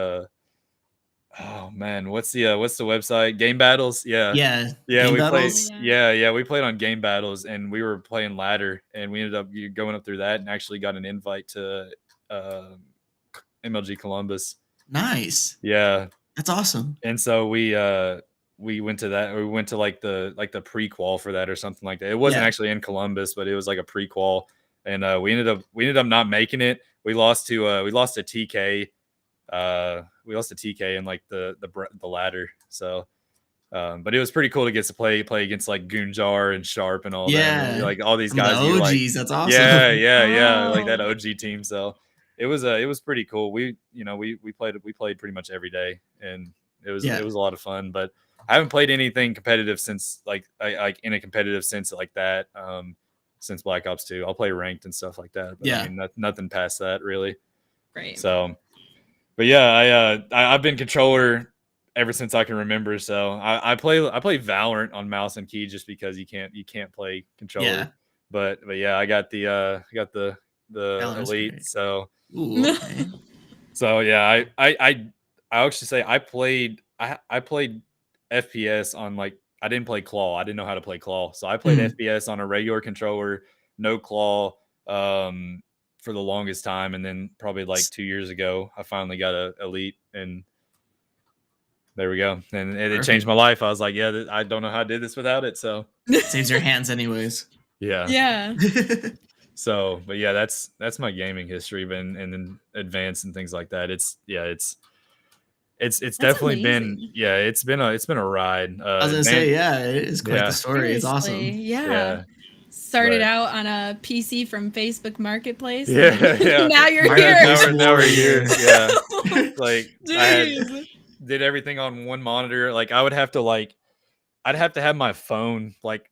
Oh man, what's the website? Game Battles? Yeah. Yeah. Yeah, Game we played Oh battles. yeah. yeah, we played on Game Battles, and we were playing ladder, and we ended up going up through that and actually got an invite to uh, MLG Columbus. Nice. Yeah. That's awesome. And so we went to that. We went to like the prequel for that or something like that. It wasn't Yeah. actually in Columbus, but it was like a prequel. And we ended up not making it. We lost to TK. We lost to TK in like the ladder. So but it was pretty cool to get to play against like Goonjar and Sharp and all them, and Yeah. like all these Some of the guys you like. OGs. That's Yeah, awesome. yeah, like that Wow. OG team. So it was pretty cool. We played pretty much every day, and it Yeah. was a lot of fun. But I haven't played anything competitive since like in a competitive sense like that. Since Black Ops 2, I'll play ranked and stuff like that. But Yeah. I mean, nothing past that really. Great. So, but yeah, I've been controller ever since I can remember. So I play Valorant on mouse and key just because you can't play controller. Yeah. But yeah, I got the Valorant's elite. great. So Ooh, okay. yeah, I actually say I played FPS on like I didn't play claw. I didn't know how to play claw. So I played Mhm. FPS on a regular controller, no claw, for the longest time. And then probably like 2 years ago, I finally got a elite, and there we go. And it Perfect. changed my life. I was like, yeah, I don't know how I did this without it. So Saves your hands anyways. yeah. Yeah. So, but yeah, that's my gaming history, and then advanced and things like that. It's That's definitely been amazing. it's been a ride. I was gonna say, yeah, it is quite the Yeah. story. It's Seriously. awesome. Yeah. Yeah. Started But- out on a PC from Facebook Marketplace. Yeah, and yeah. Now you're Marketplace here. now we're here. Yeah. Like Jeez. did everything on one monitor. Like I'd have to have my phone like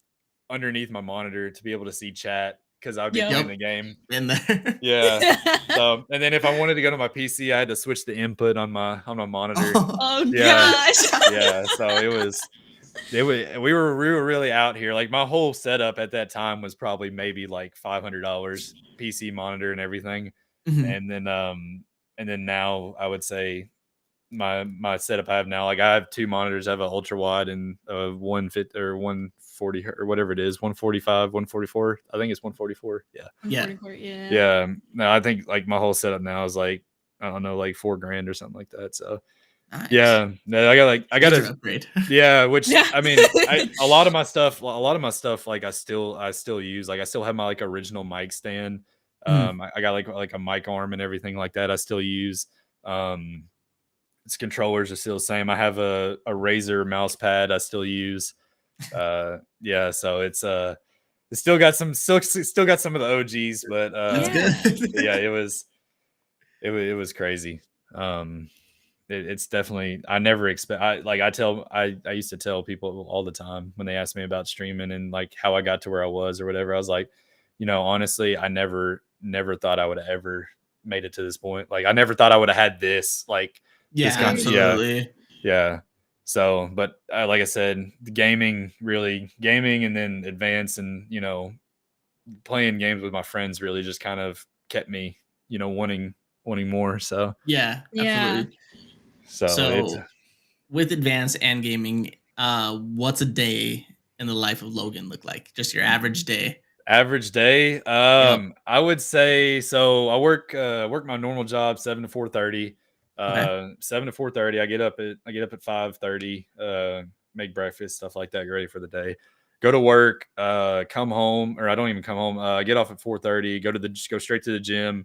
underneath my monitor to be able to see chat because I would be Yep. playing the game. In there. Yeah. So and then if I wanted to go to my PC, I had to switch the input on my monitor. Oh Yeah. gosh. Yeah. So we were really out here. Like my whole setup at that time was probably maybe like $500 PC monitor and everything. Mhm. And then now I would say my setup I have now. Like I have 2 monitors. I have an ultra wide and 150 or 140 or whatever it is, 145, 144. I think it's 144. Yeah. Yeah. 144, yeah. Yeah. No, I think like my whole setup now is like, I don't know, like $4,000 or something like that. So Nice. yeah, no, I got Major to upgrade. yeah, which Yeah. I mean, a lot of my stuff, like I still use. Like I still have my like original mic stand. I got like a mic arm and everything like that. I still use. Its controllers are still the same. I have a Razer mouse pad I still use. Yeah, so it's still got some of the OGs, but That's good. yeah, it was crazy. It's definitely, I never expect, I used to tell people all the time when they asked me about streaming and like how I got to where I was or whatever. I was like, honestly, I never thought I would have ever made it to this point. Like I never thought I would have had this, like Yeah, this kind absolutely. yeah. So, but like I said, gaming and then advance and, playing games with my friends really just kind of kept me, wanting more. So, Yeah, Yeah. absolutely. So with advance and gaming, what's a day in the life of Logan look like? Just your average day. Average day. Yep. I would say so. I work my normal job 7 to 4:30. Okay. 7 to 4:30. I get up at 5:30. Make breakfast, stuff like that. Get ready for the day. Go to work. Come home, or I don't even come home. Get off at 4:30. Go straight to the gym.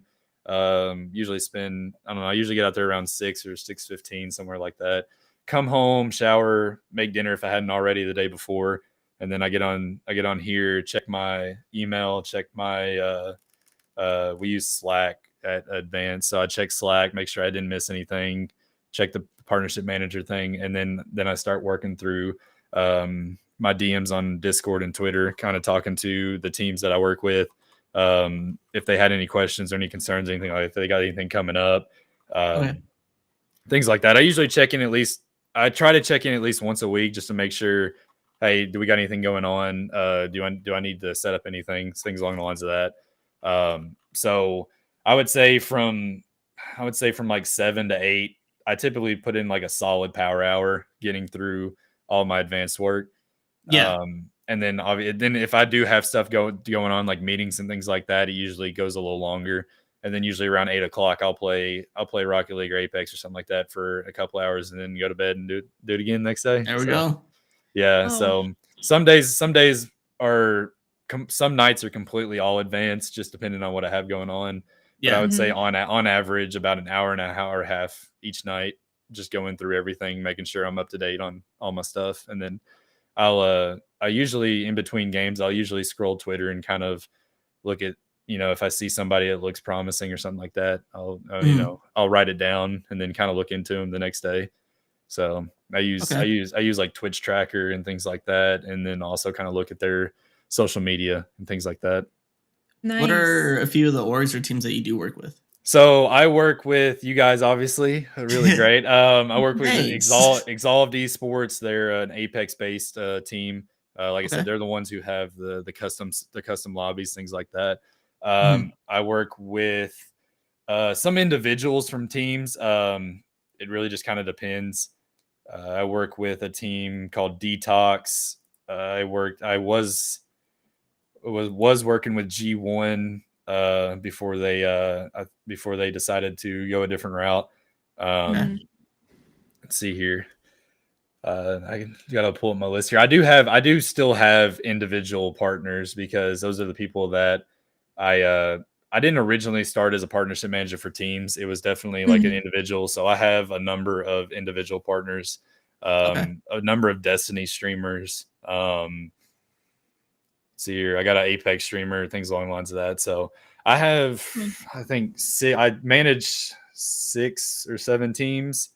Usually spend, I don't know. I usually get out there around 6 or 6:15, somewhere like that. Come home, shower, make dinner if I hadn't already the day before. And then I get on here, check my email, check my we use Slack at Advance. So I check Slack, make sure I didn't miss anything, check the partnership manager thing, and then I start working through my DMs on Discord and Twitter, kind of talking to the teams that I work with. If they had any questions or any concerns, anything like that, if they got anything coming up, Okay. things like that. I try to check in at least once a week just to make sure, hey, do we got anything going on? Do I need to set up anything? Things along the lines of that. So I would say from like 7 to 8, I typically put in like a solid power hour getting through all my advanced work. Yeah. And then if I do have stuff going on, like meetings and things like that, it usually goes a little longer. And then usually around 8 o'clock, I'll play Rocket League or Apex or something like that for a couple hours, and then go to bed and do it again next day. There we go. Yeah. Oh. So some days are some nights are completely all advanced, just depending on what I have going on. But Yeah. I would say on average about an hour and a half each night, just going through everything, making sure I'm up to date on all my stuff. And then I usually, in between games, I'll usually scroll Twitter and kind of look at, if I see somebody that looks promising or something like that, I'll write it down and then kind of look into them the next day. So I use like Twitch tracker and things like that, and then also kind of look at their social media and things like that. Nice. What are a few of the orgs or teams that you do work with? So I work with you guys, obviously, really great. I work with Thanks. Exalved Esports. They're an Apex based team. Like I said, Okay. they're the ones who have the custom lobbies, things like that. Mhm. I work with some individuals from teams. It really just kind of depends. I work with a team called Detox. I was working with G1 before they decided to go a different route. Okay. Let's see here. I gotta pull up my list here. I do still have individual partners, because those are the people that I didn't originally start as a partnership manager for teams. It was definitely like an individual. So I have a number of individual partners, Okay. a number of Destiny streamers. See here, I got an Apex streamer, things along the lines of that. So I have, I think, I manage 6 or 7 teams.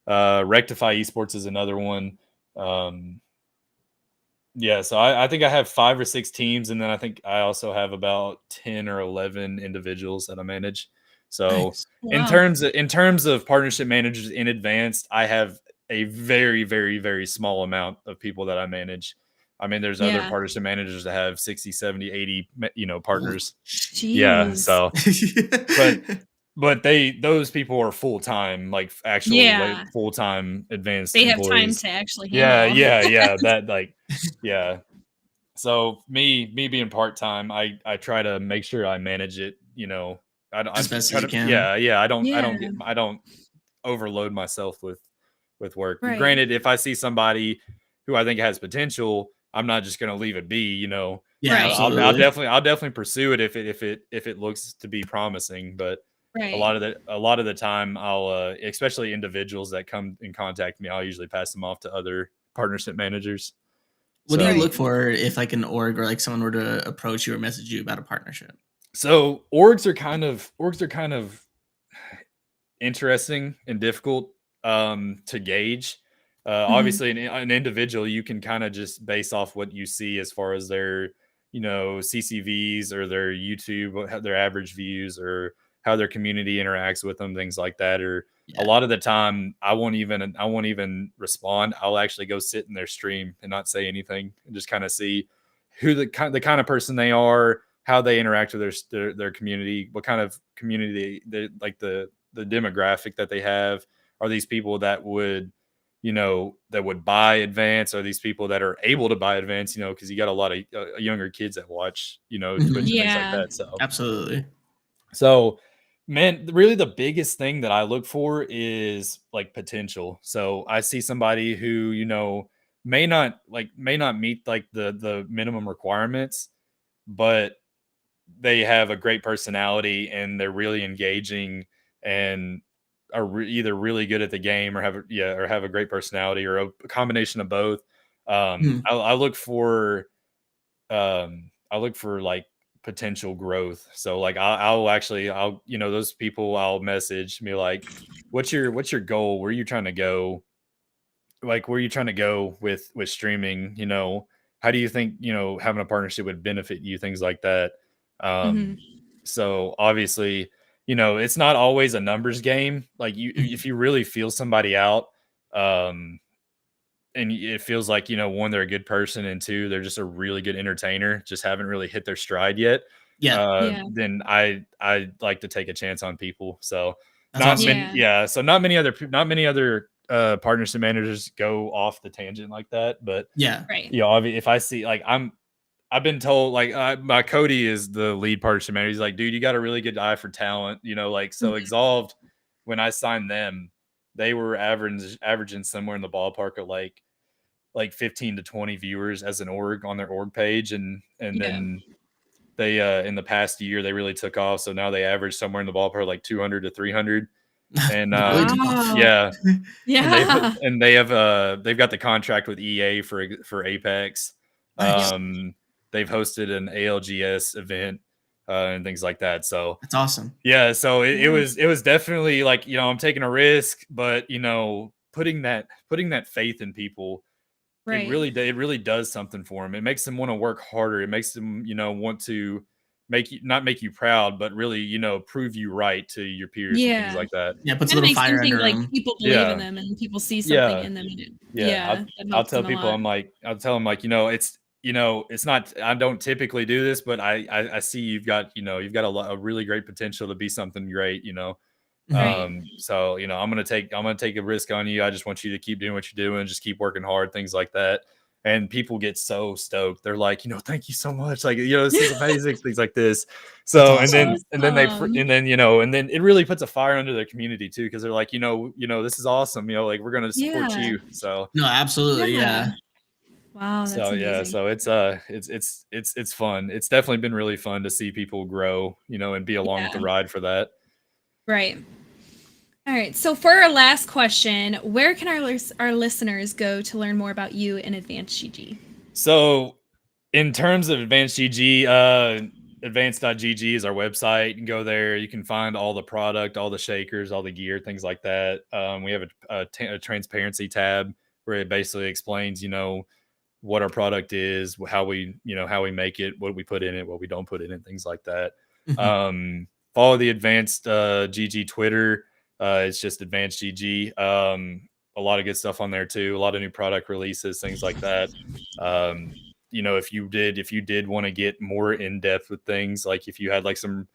Rectify Esports is another one. Yeah, so I think I have 5 or 6 teams, and then I think I also have about 10 or 11 individuals that I manage. So Nice. in terms of partnership managers in Advanced, I have a very, very, very small amount of people that I manage. I mean, there's other partnership managers that have 60, 70, 80, partners. Jeez. Yeah, so but but those people are full time, like actual Yeah. full time advanced They have time employees. to actually handle. Yeah. That like, yeah. So me being part time, I try to make sure I manage it. You know, I As best try as you to, can. yeah. I Yeah. don't overload myself with work. Right. Granted, if I see somebody who I think has potential, I'm not just going to leave it be. You know, Yeah, Right. absolutely. I'll definitely pursue it if it looks to be promising. But a Right. lot of the time, I'll especially individuals that come in contact with me, I'll usually pass them off to other partnership managers. What do you Right. look for if like an org or like someone were to approach you or message you about a partnership? So orgs are kind of interesting and difficult to gauge. Obviously, an individual, you can kind of just base off what you see as far as their, you know, CCVs or their YouTube, their average views, or how their community interacts with them, things like that. Or a Yeah. lot of the time, I won't even respond. I'll actually go sit in their stream and not say anything and just kind of see who the kind of person they are, how they interact with their community, what kind of community they like, the demographic that they have. Are these people that would, you know, that would buy Advance? Are these people that are able to buy Advance? You know, because you got a lot of younger kids that watch, you know, Mhm. Twitch and things like Yeah. that. Absolutely. So, man, really the biggest thing that I look for is like potential. So I see somebody who, you know, may not meet like the minimum requirements, but they have a great personality and they're really engaging and are either really good at the game or have a great personality, or a combination of both. Mhm. I look for like potential growth. So like I'll, you know, those people I'll message me like, what's your goal? Where are you trying to go? Like, where are you trying to go with streaming? You know, how do you think, you know, having a partnership would benefit you? Things like that. Mhm. So obviously, you know, it's not always a numbers game. Like Mhm. if you really feel somebody out, um, and it feels like, you know, one, they're a good person, and two, they're just a really good entertainer, just haven't really hit their stride yet. Yeah, Yeah. Then I like to take a chance on people. So that's awesome. Yeah. so not many other partnership managers go off the tangent like that. But Yeah. Right. you know, if I see like I've been told like my Cody is the lead partnership manager. He's like, dude, you got a really good eye for talent. You know, like so Mhm. Exalved, when I signed them, they were averaging somewhere in the ballpark of like 15 to 20 viewers as an org on their org page, and Yeah. then they in the past year they really took off, so now they average somewhere in the ballpark like 200 to 300. And Really tough. Wow. yeah, Yeah. they've got the contract with EA for Apex. Nice. They've hosted an ALGS event and things like that. So That's awesome. yeah, so Yeah. it was definitely like, you know, I'm taking a risk, but you know, putting that faith in people, Right. it really does something for them. It makes them want to work harder. It makes them, you know, want to make you, not make you proud, but really, you know, prove you right to your peers and things Yeah. like that. Yeah, puts a Kinda little makes them fire think under like them. people believe in Yeah. them and people see something Yeah. in them, and it Yeah. that I'll helps tell them a people, lot. I'll tell them like, you know, you know, it's not, I don't typically do this, but I see you've got, you know, you've got a really great potential to be something great, you know? Mhm. Right. So, you know, I'm going to take a risk on you. I just want you to keep doing what you're doing. Just keep working hard, things like that. And people get so stoked. They're like, you know, thank you so much. Like, you know, this is amazing. Things like this. That's So, awesome. Awesome. you know, and then it really puts a fire under their community too. Cause they're like, you know, this is awesome. You know, like we're going to support Yeah. you. So, No, absolutely. Yeah. Yeah. Wow, that's yeah, amazing. so it's fun. It's definitely been really fun to see people grow, you know, and be along with the Yeah. ride for that. Right. All right. So for our last question, where can our listeners go to learn more about you and Advanced GG? So, in terms of Advanced GG, advanced.gg is our website. You can go there. You can find all the product, all the shakers, all the gear, things like that. We have a transparency tab where it basically explains, you know, what our product is, how we, you know, how we make it, what we put in it, what we don't put in it, things like that. Mhm. Follow the Advanced GG Twitter. It's just Advanced GG. A lot of good stuff on there too. A lot of new product releases, things like that. You know, if you did want to get more in depth with things, like if you had like some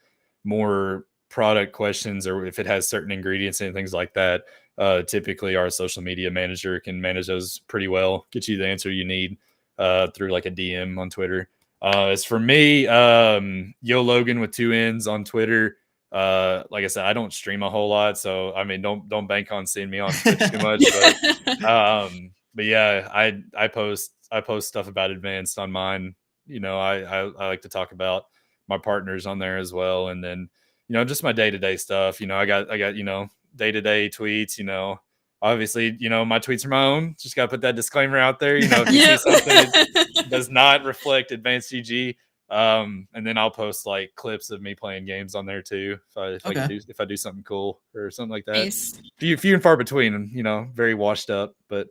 more product questions or if it has certain ingredients and things like that, typically our social media manager can manage those pretty well, get you the answer you need through like a DM on Twitter. As for me, YoLogann with 2 N's on Twitter. Like I said, I don't stream a whole lot, so I mean, don't bank on seeing me on Twitch too much. But yeah, I post stuff about Advanced on mine. I like to talk about my partners on there as well, and then just my day-to-day stuff. I got day-to-day tweets. Obviously, my tweets are my own. Just got to put that disclaimer out there. If you see something that does not reflect ADVANCEDgg, and then I'll post like clips of me playing games on there too. If I do something cool or something like that. Nice. Few and far between, very washed up, but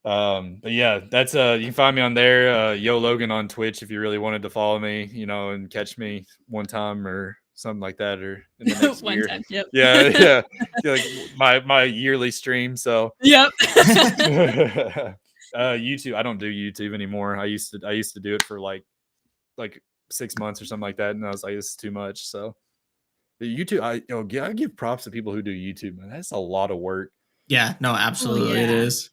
yeah, that's you can find me on there, YoLogann on Twitch if you really wanted to follow me, and catch me one time or something like that, or in the next One year. time, yep. Yeah. Like my yearly stream. So Yep. YouTube, I don't do YouTube anymore. I used to do it for like 6 months or something like that, and I was like, this is too much. So the YouTube, I give props to people who do YouTube, man. That's a lot of work. Yeah, no, absolutely, it is.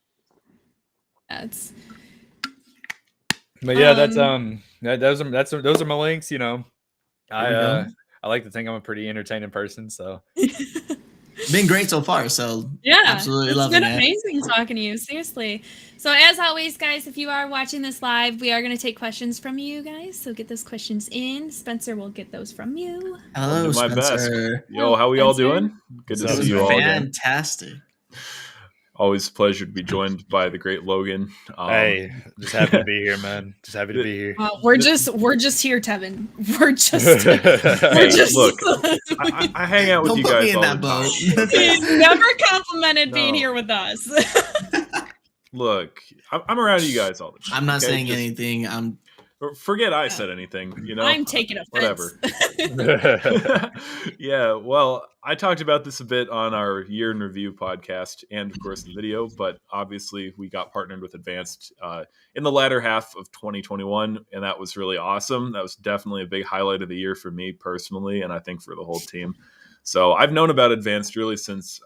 But yeah, those are my links. I like to think I'm a pretty entertaining person, so been great so far. So yeah, absolutely it's loving been it. amazing talking to you, seriously. So as always, guys, if you are watching this live, we are going to take questions from you guys. So get those questions in. Spencer will get those from you. Hello, my Spencer. best. Yo, how we all doing? Good to see you all again. Fantastic. Always a pleasure to be joined by the great Logan. Hey, just happy to be here, man. Just happy to be here. We're just here, Tevin. We're just look. I hang out with Don't you put guys me in all that the time. boat. He's never complimented being No. here with us. Look, I'm around you guys all the time. I'm not saying Just anything. forget I said anything. I'm taking offense. Whatever. Yeah, well, I talked about this a bit on our year in review podcast and, of course, the video, but obviously we got partnered with Advanced in the latter half of 2021, and that was really awesome. That was definitely a big highlight of the year for me personally, and I think for the whole team. So I've known about Advanced really since,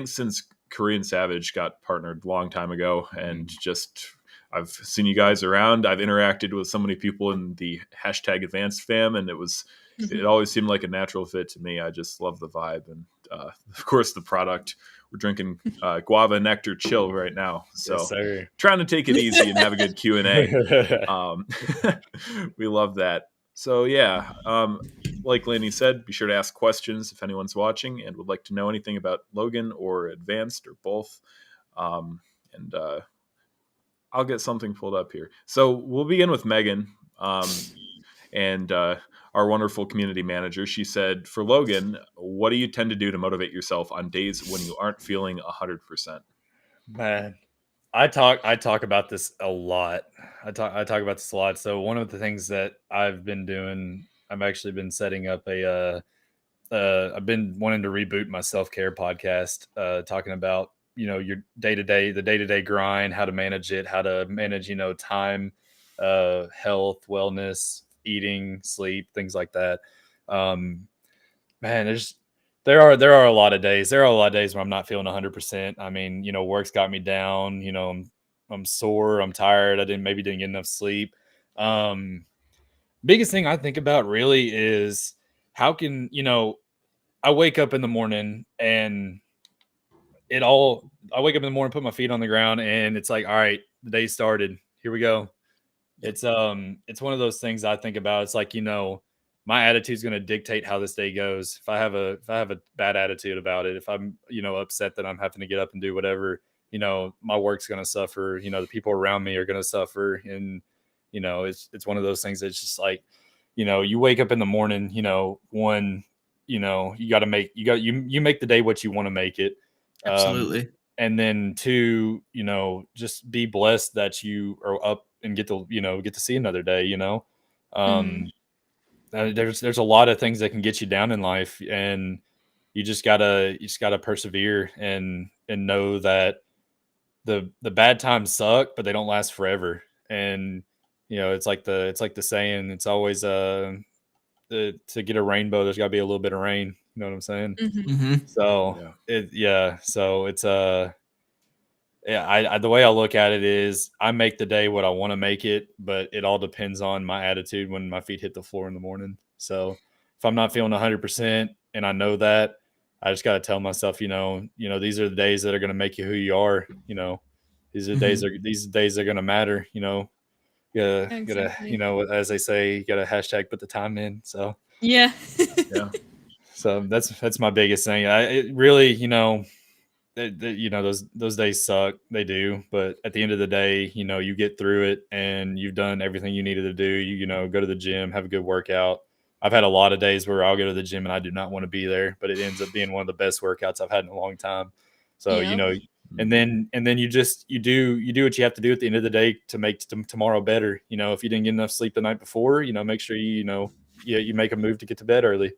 since Korean Savage got partnered a long time ago, and just I've seen you guys around. I've interacted with so many people in the hashtag Advanced fam, and it always seemed like a natural fit to me. I just love the vibe, and of course the product. We're drinking guava nectar chill right now, so Yes, trying to take it easy and have a good Q&A. We love that. So yeah, like Lainie said, be sure to ask questions if anyone's watching and would like to know anything about Logan or Advanced or both. I'll get something pulled up here. So we'll begin with Megan and our wonderful community manager. She said, for Logan, what do you tend to do to motivate yourself on days when you aren't feeling 100%? Man, I talk about this a lot. I talk about this a lot. So one of the things that I've been doing, I've actually been setting up I've been wanting to reboot my self-care podcast, talking about your day-to-day, the day-to-day grind, how to manage it, how to manage time, health, wellness, eating, sleep, things like that. Man, there are a lot of days. There are a lot of days where I'm not feeling 100%. I mean, work's got me down. I'm sore. I'm tired. I didn't get enough sleep. Biggest thing I think about really is how can I wake up in the morning and I wake up in the morning, put my feet on the ground, and it's like, all right, the day started. Here we go. It's one of those things I think about. It's like, my attitude is going to dictate how this day goes. If I have a bad attitude about it, if I'm, upset that I'm having to get up and do whatever, my work's going to suffer, the people around me are going to suffer. And, it's one of those things that's just like, you wake up in the morning, you make the day what you want to make it. Absolutely. And then two, just be blessed that you are up and get to see another day, there's a lot of things that can get you down in life, and you just gotta persevere and know that the bad times suck, but they don't last forever. And, it's like the saying, it's always, to get a rainbow, there's got to be a little bit of rain. You know what I'm saying? Mhm. Mm-hmm. So so it's the way I look at it is I make the day what I want to make it, but it all depends on my attitude when my feet hit the floor in the morning. So if I'm not feeling 100% and I know that, I just got to tell myself, these are the days that are going to make you who you are. These are these days are going to matter. Gotta, Exactly. as they say, you got to hashtag put the time in. So Yeah. Yeah. so that's my biggest thing. It really, those days suck. They do, but at the end of the day, you get through it and you've done everything you needed to do. You go to the gym, have a good workout. I've had a lot of days where I'll go to the gym and I do not want to be there, but it ends up being one of the best workouts I've had in a long time. So Yep. and then you do what you have to do at the end of the day to make tomorrow better. If you didn't get enough sleep the night before, make sure you make a move to get to bed early.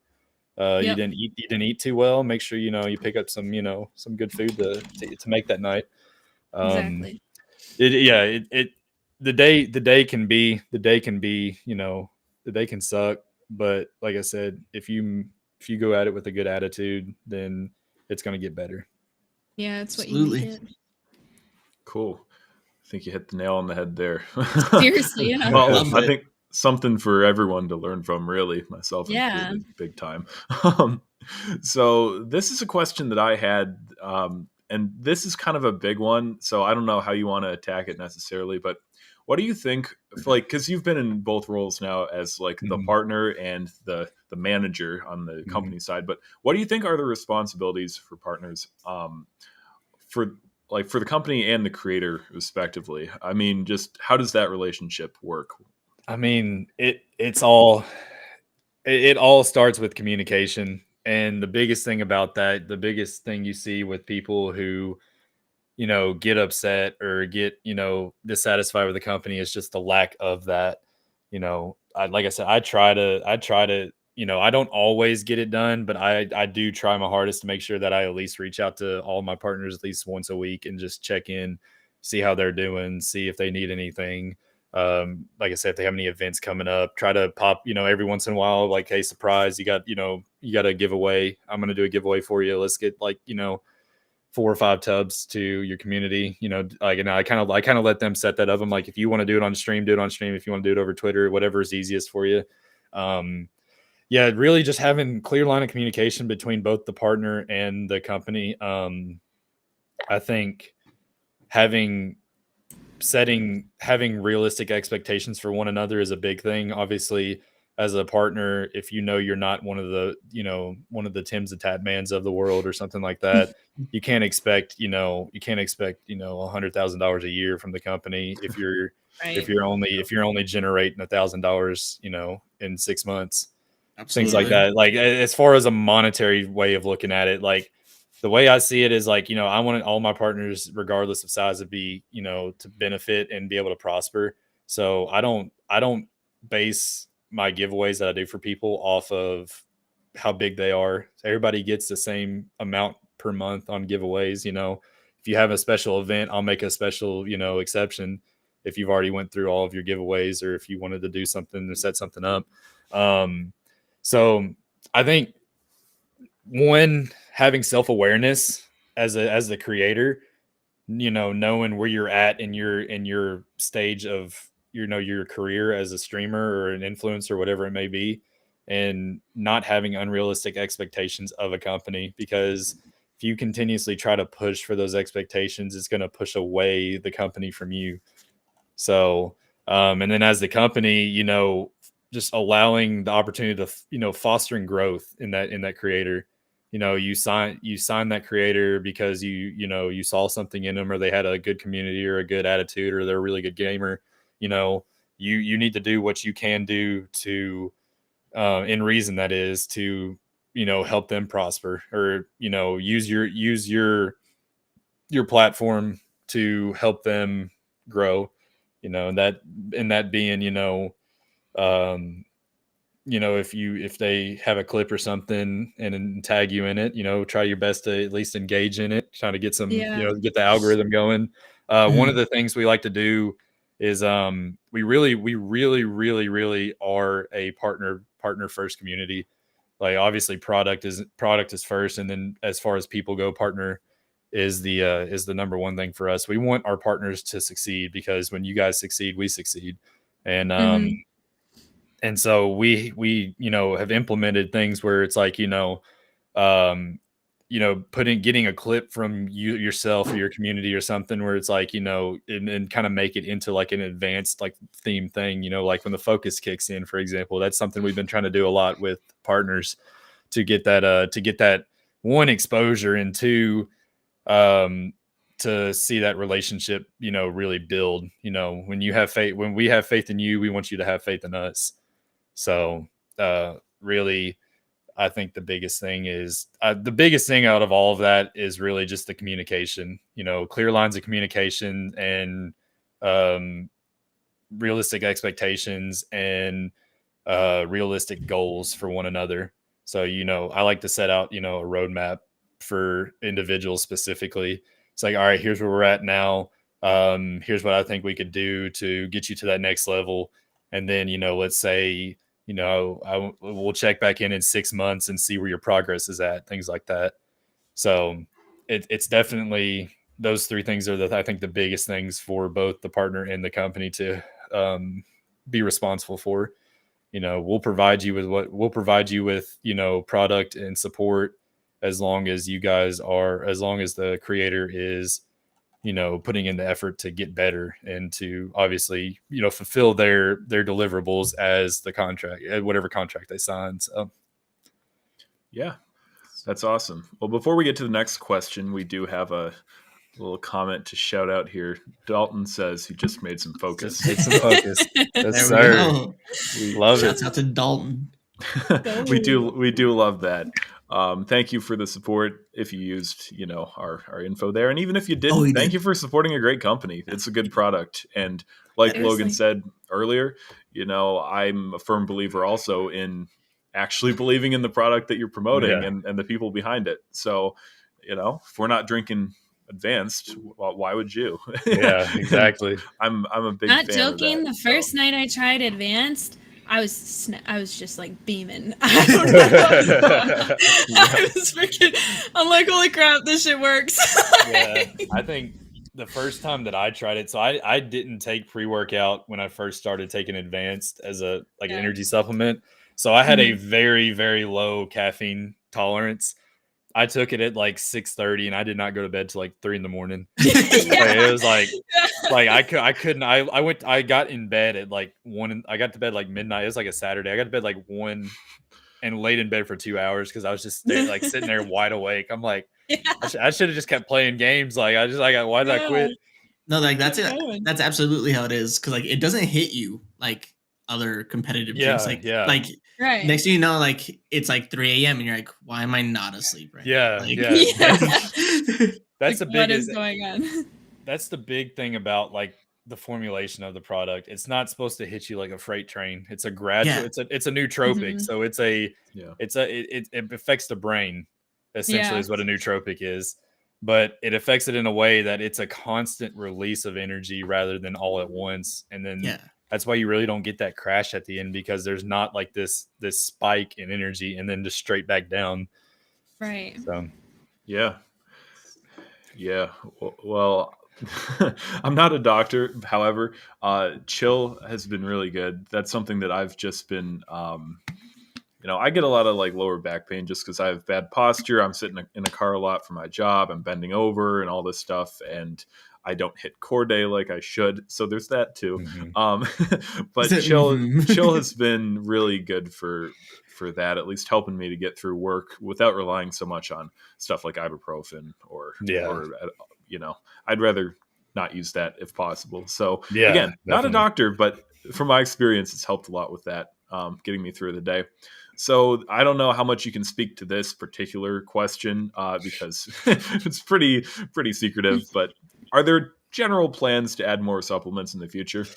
You Yep. didn't eat too well. Make sure you pick up some some good food to make that night. Exactly. The day can be the day can suck, but like I said, if you go at it with a good attitude, then it's going to get better. Yeah, it's what Absolutely. you make it. Cool. I think you hit the nail on the head there. Seriously, yeah. Well, Love I it. think something for everyone to learn from, really, myself Yeah. included, big time. So this is a question that I had, and this is kind of a big one. So I don't know how you want to attack it necessarily, but what do you think? Like, because you've been in both roles now as like the Mhm. partner and the manager on the company side. But what do you think are the responsibilities for partners, for the company and the creator respectively? I mean, just how does that relationship work? I mean, it all starts with communication. And the biggest thing about that, the biggest thing you see with people who, get upset or get, dissatisfied with the company is just the lack of that. Like I said, I try to, I don't always get it done, but I do try my hardest to make sure that I at least reach out to all my partners at least once a week and just check in, see how they're doing, see if they need anything. Like I said, if they have any events coming up, try to pop, every once in a while, like, hey, surprise, you got a giveaway. I'm going to do a giveaway for you. Let's get 4 or 5 tubs to your community, and I kind of let them set that up. I'm like, if you want to do it on stream, do it on stream. If you want to do it over Twitter, whatever is easiest for you. Really just having clear line of communication between both the partner and the company. I think having realistic expectations for one another is a big thing. Obviously, as a partner, if you're not one of the Tims the Tatmans of the world or something like that, you can't expect $100,000 a year from the company if you're Right. only generating $1,000 in 6 months. Things like Absolutely. that. Like, as far as a monetary way of looking at it, like, the way I see it is like, I want all my partners, regardless of size, to be, to benefit and be able to prosper. So I don't base my giveaways that I do for people off of how big they are. Everybody gets the same amount per month on giveaways. If you have a special event, I'll make a special, exception if you've already went through all of your giveaways, or if you wanted to do something to set something up. So I think when having self-awareness as the creator, knowing where you're at in your stage of your career as a streamer or an influencer, whatever it may be, and not having unrealistic expectations of a company, because if you continuously try to push for those expectations, it's going to push away the company from you. So and then as the company, just allowing the opportunity to fostering growth in that creator. You sign that creator because you saw something in them, or they had a good community or a good attitude, or they're a really good gamer. You need to do what you can do to in reason, that is, to help them prosper, or use your platform to help them grow. And that being, if they have a clip or something and then tag you in it, try your best to at least engage in it, trying to get some, Yeah. get the algorithm going. One of the things we like to do is we really are a partner first community. Like obviously product is first, and then as far as people go, partner is the number one thing for us. We want our partners to succeed, because when you guys succeed, we succeed. And and so we have implemented things where it's like, getting a clip from yourself or your community or something, where it's like, and kind of make it into like an advanced like theme thing, like when the focus kicks in, for example. That's something we've been trying to do a lot with partners, to get that one, exposure, and two, to see that relationship, really build. When we have faith in you, we want you to have faith in us. So really, I think the biggest thing out of all of that is really just the communication, clear lines of communication, and realistic expectations, and realistic goals for one another. So, I like to set out, a roadmap for individuals specifically. It's like, all right, here's where we're at now. Here's what I think we could do to get you to that next level. And then, let's say, we'll check back in 6 months and see where your progress is at, things like that. So it's definitely, those three things are I think the biggest things for both the partner and the company to be responsible for. We'll provide you with product and support, as long as the creator is, putting in the effort to get better, and to obviously, fulfill their deliverables as the contract, whatever contract they sign. So Yeah, that's awesome. Well, before we get to the next question, we do have a little comment to shout out here. Dalton says he just made some focus. Just made some focus. Yes, There we sir. go. Love it. Shouts out to Dalton. we do love that. Thank you for the support. If you used, our info there, and even if you didn't, thank you for supporting a great company. It's a good product, and like Logan said earlier, I'm a firm believer also in actually believing in the product that you're promoting, and the people behind it. So, if we're not drinking Advanced, well, why would you? Yeah, exactly. I'm a big Not fan joking. of that, The first night I tried Advanced, I was just like beaming. I don't know what was going on. I was freaking. I'm like, holy crap, this shit works. Yeah, I think the first time that I tried it, so I didn't take pre-workout when I first started taking Advanced as an energy supplement. So I had a very, very low caffeine tolerance. I took it at like 6:30, and I did not go to bed till like 3 a.m. It was I couldn't. I got in bed at like 1. I got to bed like midnight. It was like a Saturday. I got to bed like 1 and laid in bed for 2 hours, because I was just sitting there wide awake. I'm like, I should have just kept playing games. Why did I quit? No, that's it. That's absolutely how it is. Because it doesn't hit you like other competitive drinks. Right. Next thing you know, it's like 3 a.m. and you're like, why am I not asleep right now? That's the biggest. What is going on? That's the big thing about the formulation of the product. It's not supposed to hit you like a freight train. It's a gradual. It's a nootropic. So it affects the brain, essentially, is what a nootropic is. But it affects it in a way that it's a constant release of energy rather than all at once. And then that's why you really don't get that crash at the end, because there's not like this spike in energy and then just straight back down. Right. So, yeah. Well, I'm not a doctor. However, chill has been really good. That's something that I've just been, I get a lot of lower back pain just because I have bad posture. I'm sitting in a car a lot for my job. I'm bending over and all this stuff, and I don't hit core day like I should. So there's that too. But chill has been really good for that, at least helping me to get through work without relying so much on stuff like ibuprofen or I'd rather not use that if possible. So again, definitely. Not a doctor, but from my experience, it's helped a lot with that, getting me through the day. So I don't know how much you can speak to this particular question because it's pretty secretive, but are there general plans to add more supplements in the future?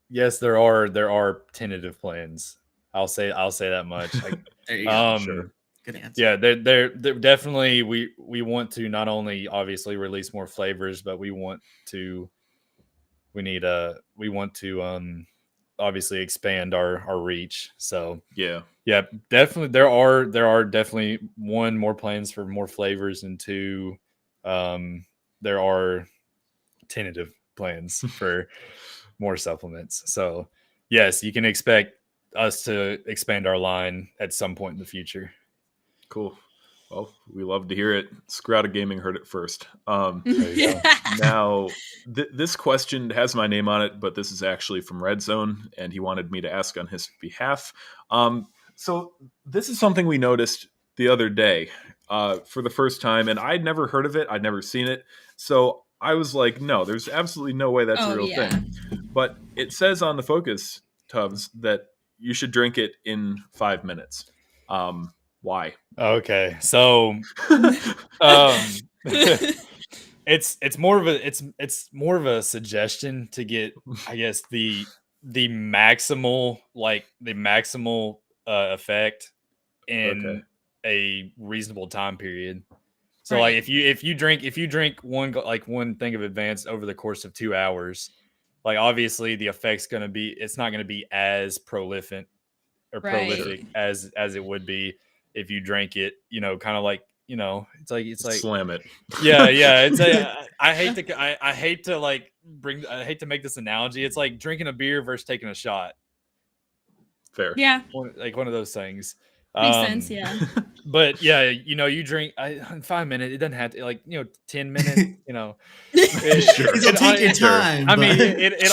Yes, there are tentative plans. I'll say that much. There you go. Sure. Good answer. Yeah, they're definitely we want to not only obviously release more flavors, but we want to obviously expand our reach. So Yeah. yeah, definitely there are definitely one, more plans for more flavors, and two, there are tentative plans for more supplements. So yes, you can expect us to expand our line at some point in the future. Cool. Well, we love to hear it. Skirata Gaming heard it first. There you go. Now, this question has my name on it, but this is actually from Red Zone, and he wanted me to ask on his behalf. So this is something we noticed the other day for the first time, and I'd never heard of it. I'd never seen it. So I was like, no, there's absolutely no way that's a real thing. But it says on the focus tubs that you should drink it in 5 minutes. Why? Okay, so it's more of a suggestion to get, I guess, the maximal effect in a reasonable time period. So Right. like if you drink one thing of advanced over the course of 2 hours, like obviously the effect's it's not gonna be as prolific Right. as it would be if you drank it, kind of like, it's like Slam it. yeah, it's I hate to make this analogy. It's like drinking a beer versus taking a shot. Fair. Yeah. Like one of those things. Makes sense. Yeah. But yeah, you drink in 5 minutes. It doesn't have to 10 minutes. Sure. It'll take your time. I mean, but- it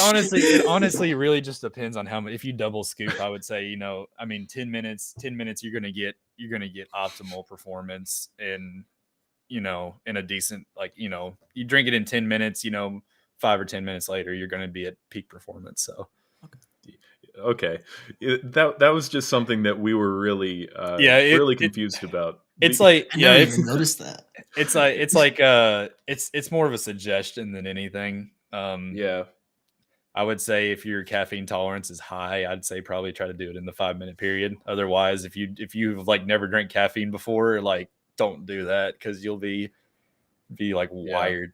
honestly really just depends on how much. If you double scoop, I would say 10 minutes. 10 minutes, you're gonna get optimal performance in a decent you drink it in 10 minutes. 5 or 10 minutes later, you're gonna be at peak performance. So. Okay, that was just something that we were really really confused about. It's like I never even noticed that. It's more of a suggestion than anything. Yeah. I would say if your caffeine tolerance is high, I'd say probably try to do it in the 5 minute period. Otherwise, if you've never drank caffeine before, don't do that, because you'll be wired.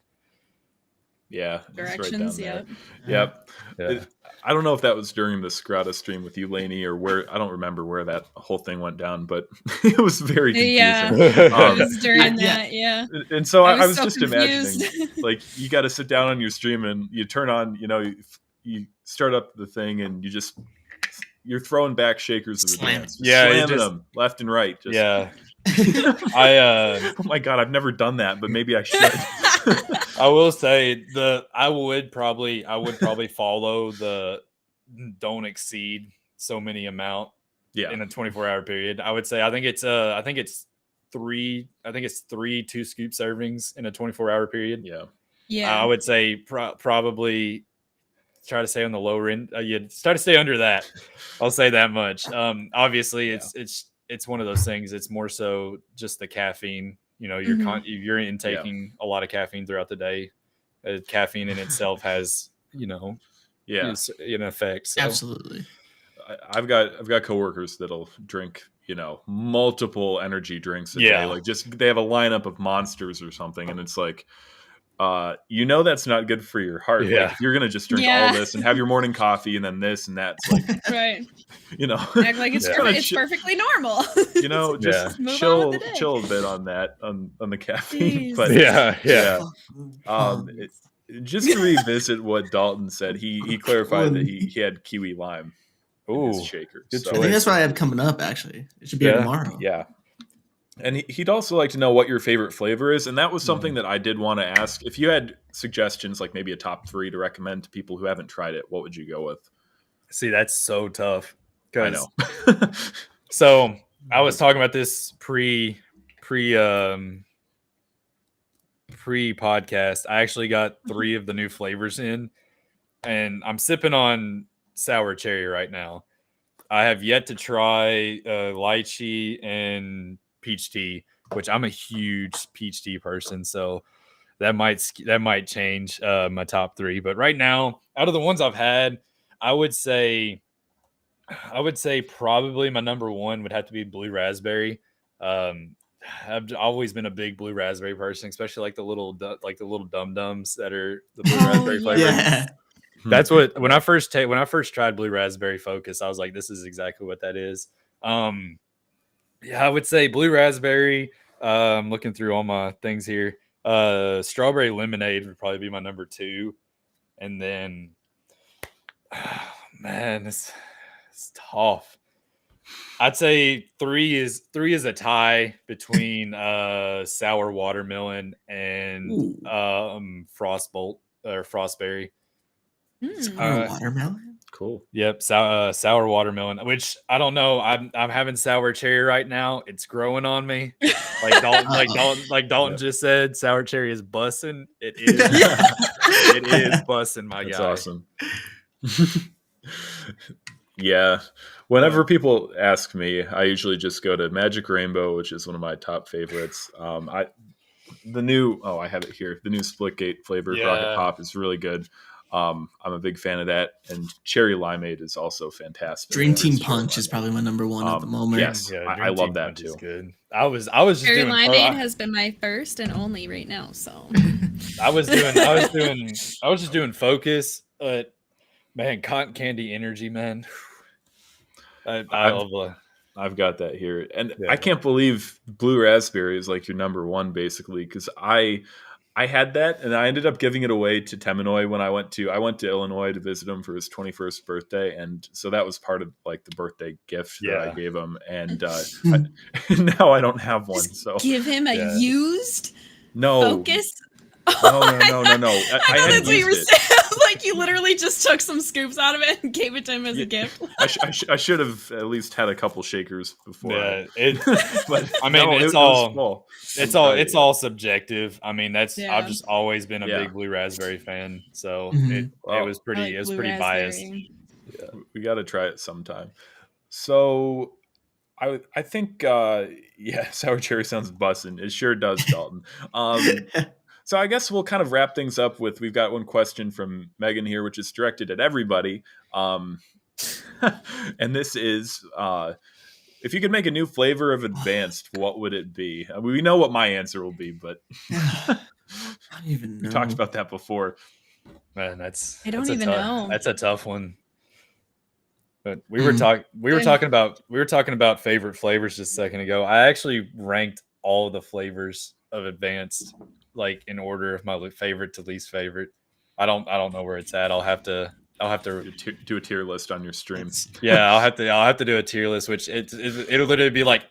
Yeah, Directions. Right down Yep. there. Yep. I don't know if that was during the Skirata stream with you, Lainie, or where. I don't remember where that whole thing went down, but it was very confusing. Yeah. It was during that. Yeah. And so I was so just confused. imagining, you got to sit down on your stream and you turn on, you start up the thing and you're throwing back shakers of advance, slamming them left and right. Yeah. Oh my god, I've never done that, but maybe I should. I will say I would probably follow the don't exceed so many amount in a 24-hour period. I would say I think it's 3 2 scoop servings in a 24-hour period. Yeah. I would say probably try to stay on the lower end. You start to stay under that. I'll say that much. Obviously it's one of those things. It's more so just the caffeine. You're intaking a lot of caffeine throughout the day. Caffeine in itself has, an effect. So. Absolutely. I've got coworkers that'll drink, multiple energy drinks a day. They have a lineup of Monsters or something, and it's like, that's not good for your heart. Yeah. If you're gonna just drink all this and have your morning coffee and then this and that, it's like, right. Act like it's perfectly normal. Just chill a bit on that on the caffeine. Jeez. But just to revisit what Dalton said, he clarified that he had kiwi lime in his shaker. I think that's what I have coming up. Actually, it should be tomorrow. Yeah. And he'd also like to know what your favorite flavor is. And that was something that I did want to ask. If you had suggestions, like maybe a top 3 to recommend to people who haven't tried it, what would you go with? See, that's so tough. I know. So I was talking about this pre-podcast. I actually got 3 of the new flavors in, and I'm sipping on sour cherry right now. I have yet to try lychee and peach tea, which I'm a huge peach tea person, so that might change my top 3. But right now, out of the ones I've had, I would say probably my number 1 would have to be blue raspberry. I've always been a big blue raspberry person, especially like the little dum dums that are the blue raspberry flavor. Yeah. That's what when I first tried blue raspberry Focus, I was like, this is exactly what that is. Yeah, I would say blue raspberry. Looking through all my things here, strawberry lemonade would probably be my number 2, and then man, it's tough. I'd say 3 is a tie between sour watermelon and frostbolt or frostberry. Sour watermelon. Cool. Yep, sour watermelon. Which I don't know. I'm having sour cherry right now. It's growing on me. Like Dalton just said, sour cherry is bussin'. It is. It is bussin', my That's guy. awesome. Yeah. Whenever people ask me, I usually just go to Magic Rainbow, which is one of my top favorites. I have it here. The new Splitgate flavor Rocket Pop is really good. I'm a big fan of that, and Cherry Limeade is also fantastic. Dream Team Punch is probably my number 1 at the moment. Yes, Yeah, I love that too. Good. I was just Cherry doing Limeade has been my first and only right now. So I was just doing Focus, but man, cotton candy energy, man. I've got that here, and I can't believe blue raspberry is like your number 1, basically, because I had that, and I ended up giving it away to Teminoy when I went to Illinois to visit him for his 21st birthday, and so that was part of like the birthday gift that I gave him, and now I don't have one. So give him a used Focus. No. I thought that's what you were saying. Like you literally just took some scoops out of it and gave it to him as a gift. I should have at least had a couple shakers before. Yeah, but I mean, no, it's all subjective. I mean, I've just always been a big blue raspberry fan, so it was pretty biased. Yeah, we got to try it sometime. So I think sour cherry sounds bussin'. It sure does, Dalton. So I guess we'll kind of wrap things up with, we've got one question from Megan here, which is directed at everybody. And this is, if you could make a new flavor of Advanced, what would it be? I mean, we know what my answer will be, but I don't even know. We talked about that before. Man, I don't even know. That's a tough one. But we were talking about favorite flavors just a second ago. I actually ranked all of the flavors of Advanced like in order of my favorite to least favorite. I don't know where it's at. I'll have to do a tier list on your stream. Yeah, I'll have to do a tier list, which it'll literally be like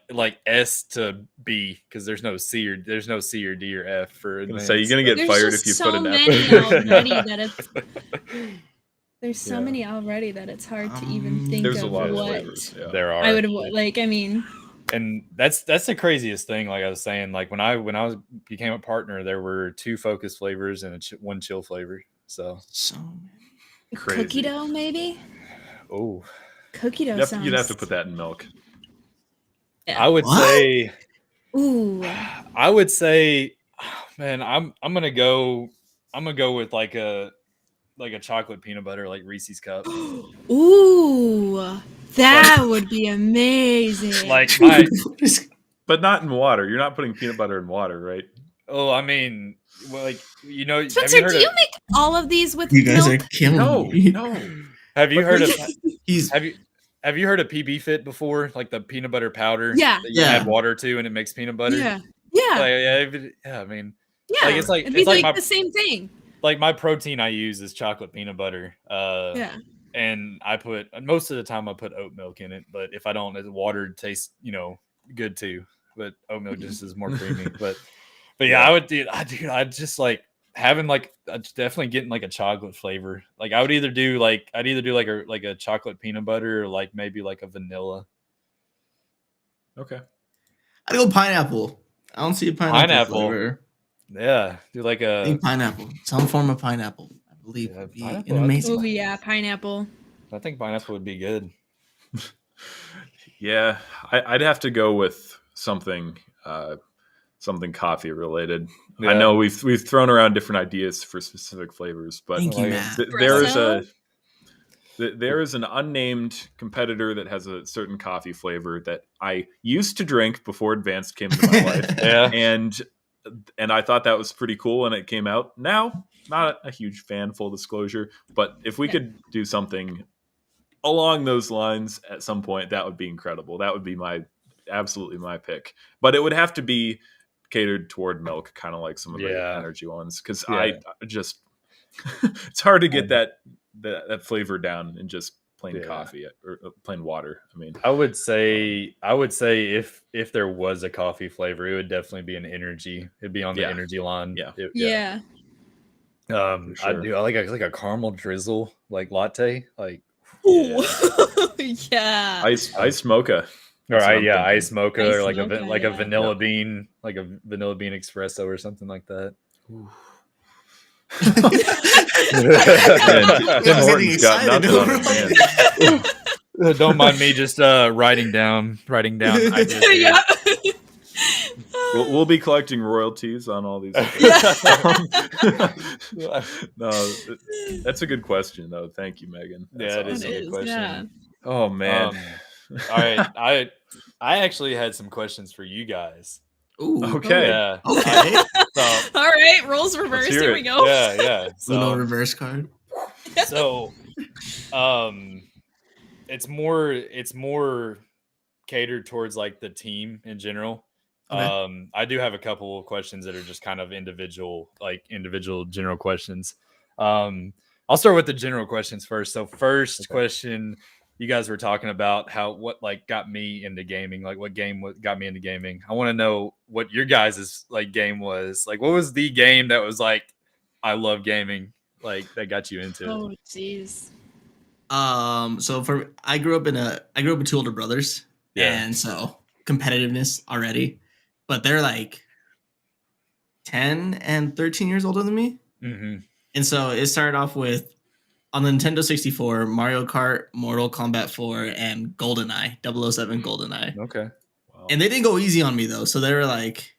S to B, because there's no C or D or F for Advanced. So you're gonna get fired if you put an F. There's so many already that it's hard to even think of a lot what of flavors, there are. I would like. I mean. And that's the craziest thing. Like I was saying, like when I became a partner, there were 2 Focus flavors and 1 chill flavor. So crazy. Cookie dough, maybe. Oh, cookie dough. You'd have to put that in milk. Yeah. I would say. Ooh. I would say, man, I'm gonna go with like a chocolate peanut butter, like Reese's cup. Ooh. That would be amazing. Like but not in water. You're not putting peanut butter in water, right? Oh, I mean, well, like, you know, Spencer, do you make all of these with you guys milk? are killing me. No. Have you heard of Have you heard of PB Fit before? Like the peanut butter powder that you add water to and it makes peanut butter? Yeah. I mean, like it's like the same thing. Like my protein I use is chocolate peanut butter. And I put most of the time I put oat milk in it, but if I don't, the water tastes good too. But oat milk just is more creamy. But yeah, I just like having definitely getting like a chocolate flavor. Like I'd either do like a chocolate peanut butter or like maybe like a vanilla. Okay. I go pineapple. I don't see a pineapple flavor. Yeah, do like I think pineapple. Some form of pineapple. Believe would be an amazing. Oh yeah, pineapple. I think pineapple would be good. Yeah, I'd have to go with something coffee related. Yeah. I know we've thrown around different ideas for specific flavors, but Thank you, Matt. there is There is an unnamed competitor that has a certain coffee flavor that I used to drink before Advanced came into my life. Yeah. And I thought that was pretty cool when it came out. Now, not a huge fan, full disclosure, but if we could do something along those lines at some point, that would be incredible. That would be absolutely my pick. But it would have to be catered toward milk, kind of like some of the energy ones, because I just it's hard to get that flavor down in just plain coffee or plain water. I mean, I would say if there was a coffee flavor, it would definitely be an energy. It'd be on the energy line. Yeah. Sure. I like a caramel drizzle like latte, like ooh. Yeah. Ice mocha. Ice mocha, Ice or like mocha, a vanilla bean, like a vanilla bean espresso or something like that. Tim Hortons got nothing on his hands. Don't mind me just writing down ideas. Yeah. We'll be collecting royalties on all these. No, that's a good question, though. Thank you, Megan. That is a good question. Yeah. Oh man. All right, I actually had some questions for you guys. Ooh. Okay. Yeah. Okay. All right, roles reversed. Here we go. Yeah. Uno reverse card. So, it's more catered towards like the team in general. Okay. I do have a couple of questions that are just kind of individual general questions. I'll start with the general questions first. So first question, you guys were talking about what got me into gaming, like what game got me into gaming. I want to know what your guys' like game was. Like, what was the game that was like, I love gaming, like that got you into it? Oh, jeez. So I grew up with two older brothers, and so competitiveness already, but they're like 10 and 13 years older than me. Mm-hmm. And so it started off with, on the Nintendo 64, Mario Kart, Mortal Kombat 4, and GoldenEye, 007 GoldenEye. Okay. Wow. And they didn't go easy on me, though. So they were like,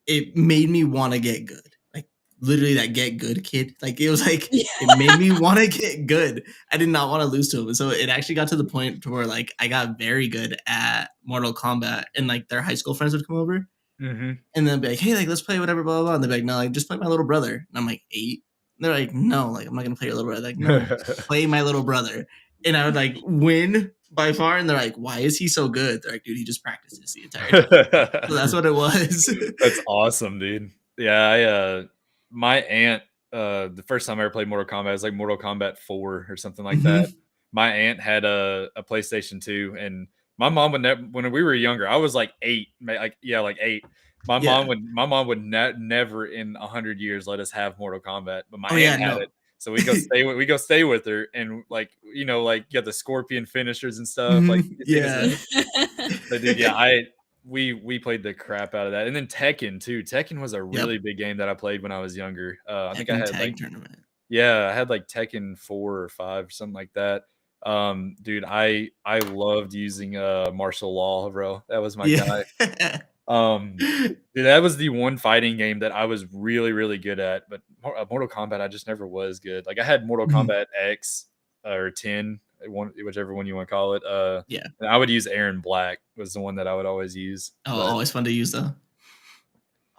it made me want to get good. Like, literally that get good kid. Like, it was like, it made me want to get good. I did not want to lose to them. And so it actually got to the point to where, like, I got very good at Mortal Kombat. And, like, their high school friends would come over. Mm-hmm. And then be like, hey, like, let's play whatever, blah, blah, blah. And they'd be like, no, like, just play my little brother. And I'm like, 8. They're like, no, like, I'm not going to play your little brother. Like, no, play my little brother. And I would, like, win by far. And they're like, why is he so good? They're like, dude, he just practices the entire time. So that's what it was. That's awesome, dude. Yeah, my aunt, the first time I ever played Mortal Kombat, it was like Mortal Kombat 4 or something like that. My aunt had a PlayStation 2, and my mom would when we were younger, I was like 8, like 8. My mom would never in 100 years let us have Mortal Kombat, but my aunt had it. So we go stay with her, and like, you know, like you got the scorpion finishers and stuff. Like, but dude, we played the crap out of that. And then Tekken too. Tekken was a really big game that I played when I was younger. I think I had tag tournament. Yeah, I had like Tekken 4 or 5 or something like that. Dude, I loved using martial law, bro. That was my guy. Dude, that was the one fighting game that I was really, really good at, but Mortal Kombat, I just never was good. Like, I had Mortal Kombat X or 10, whichever one you want to call it. And I would use Aaron Black was the one that I would always use. Always fun to use though.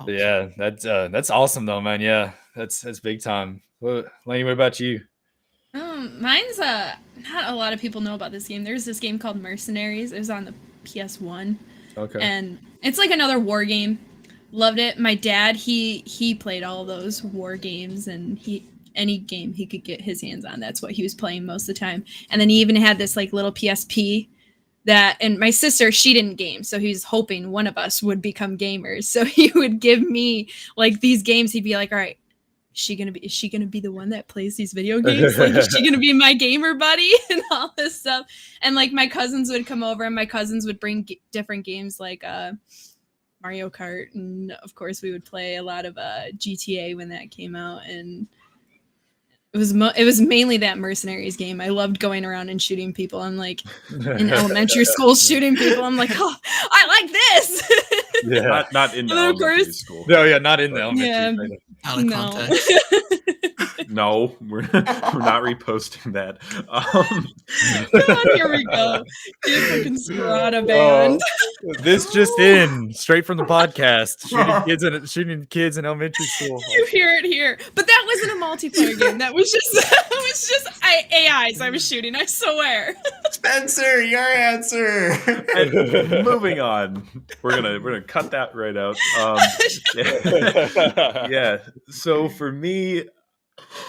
Yeah, that's awesome though, man. Yeah, that's big time. Lainie, what about you? Mine's not a lot of people know about this game. There's this game called Mercenaries. It was on the PS1. Okay. And it's like another war game. Loved it. My dad, he played all those war games, and any game he could get his hands on, that's what he was playing most of the time. And then he even had this like little PSP and my sister, she didn't game, so he was hoping one of us would become gamers. So he would give me like these games. He'd be like, all right, is she gonna be the one that plays these video games? Like, is she gonna be my gamer buddy and all this stuff? And like my cousins would come over, and my cousins would bring different games like Mario Kart, and of course we would play a lot of GTA when that came out. And it was mainly that Mercenaries game. I loved going around and shooting people. I'm like in elementary school shooting people. I'm like, oh, I like this. Yeah, not in the elementary school. No, yeah, not in the elementary. Out of context. No, we're not reposting that. God, here we go. Dude, fucking Skirata band. This just in, straight from the podcast, shooting kids in elementary school. You hear it here. But that wasn't a multiplayer game. That was just AIs I was shooting, I swear. Spencer, your answer. And moving on, we're gonna cut that right out. Yeah. So for me,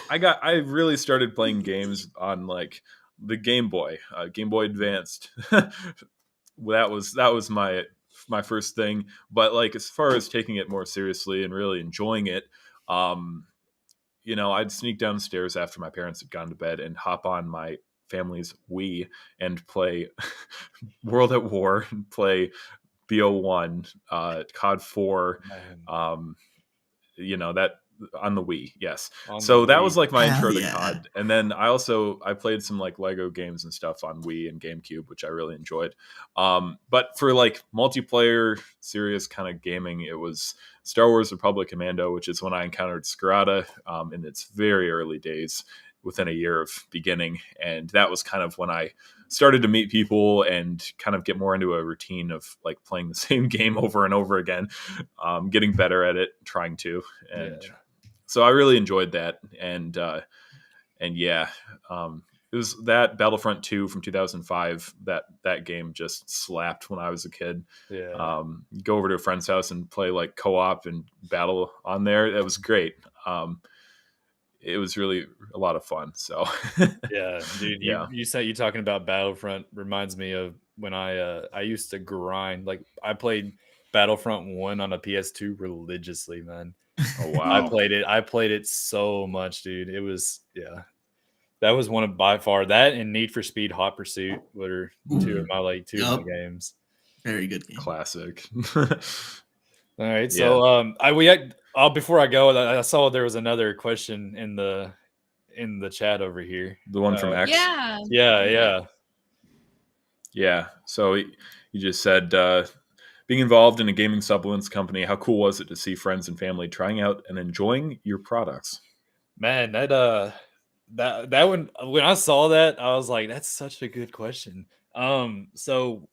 I really started playing games on like the Game Boy Advanced. that was my first thing. But like as far as taking it more seriously and really enjoying it, I'd sneak downstairs after my parents had gone to bed and hop on my family's Wii and play World at War, and play BO1, COD 4, that on the Wii, yes. So that was like my intro to COD. And then I played some like Lego games and stuff on Wii and GameCube, which I really enjoyed. But for like multiplayer, serious kind of gaming, it was Star Wars Republic Commando, which is when I encountered Skirata in its very early days, within a year of beginning. And that was kind of when I started to meet people and kind of get more into a routine of like playing the same game over and over again, getting better at it, trying to. And so I really enjoyed that. And yeah, it was that Battlefront 2 from 2005. That game just slapped when I was a kid. Yeah. Go over to a friend's house and play like co-op and battle on there. That was great. It was really a lot of fun. So yeah, dude, you say you talking about Battlefront reminds me of when I used to grind. Like I played Battlefront 1 on a PS2 religiously, man. Oh wow. I played it so much, dude. It was that was one of by far that and Need for Speed Hot Pursuit were two of my games. Very good game. Classic. All right, so before I go, I saw there was another question in the chat over here. The one from X. Yeah. So you just said being involved in a gaming supplements company. How cool was it to see friends and family trying out and enjoying your products? Man, that one, when I saw that, I was like, that's such a good question. So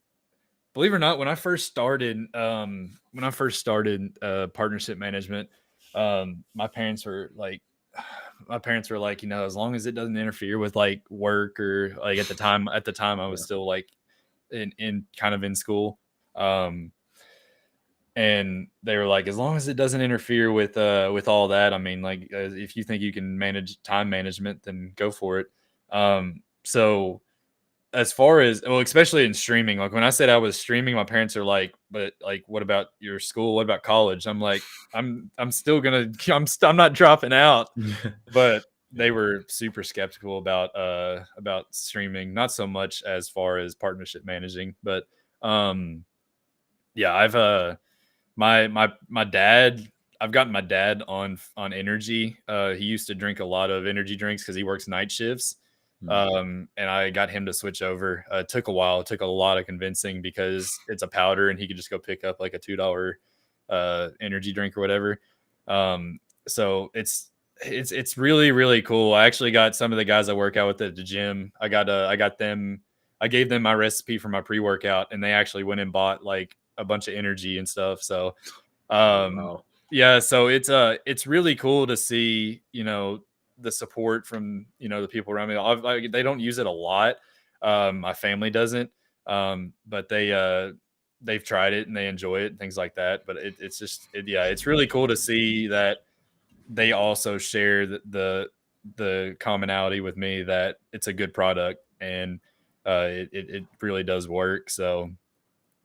believe it or not, when I first started partnership management, my parents were like, as long as it doesn't interfere with like work or like at the time I was still like in kind of in school. And they were like, as long as it doesn't interfere with all that, I mean, like if you think you can manage time management, then go for it. So as far as, well, especially in streaming, like when I said I was streaming, my parents are like, but like, what about your school? What about college? I'm like, I'm not dropping out, but they were super skeptical about streaming, not so much as far as partnership managing, but yeah, I've my dad, I've gotten my dad on energy. He used to drink a lot of energy drinks because he works night shifts. And I got him to switch over. It took a while. It took a lot of convincing because it's a powder and he could just go pick up like a $2 energy drink or whatever. So it's really, really cool. I actually got some of the guys I work out with at the gym. I gave them my recipe for my pre-workout and they actually went and bought like a bunch of energy and stuff. So, Wow. yeah, so it's really cool to see, the support from, the people around me. They don't use it a lot. My family doesn't, but they've tried it and they enjoy it and things like that. But it's really cool to see that they also share the commonality with me that it's a good product and it really does work. So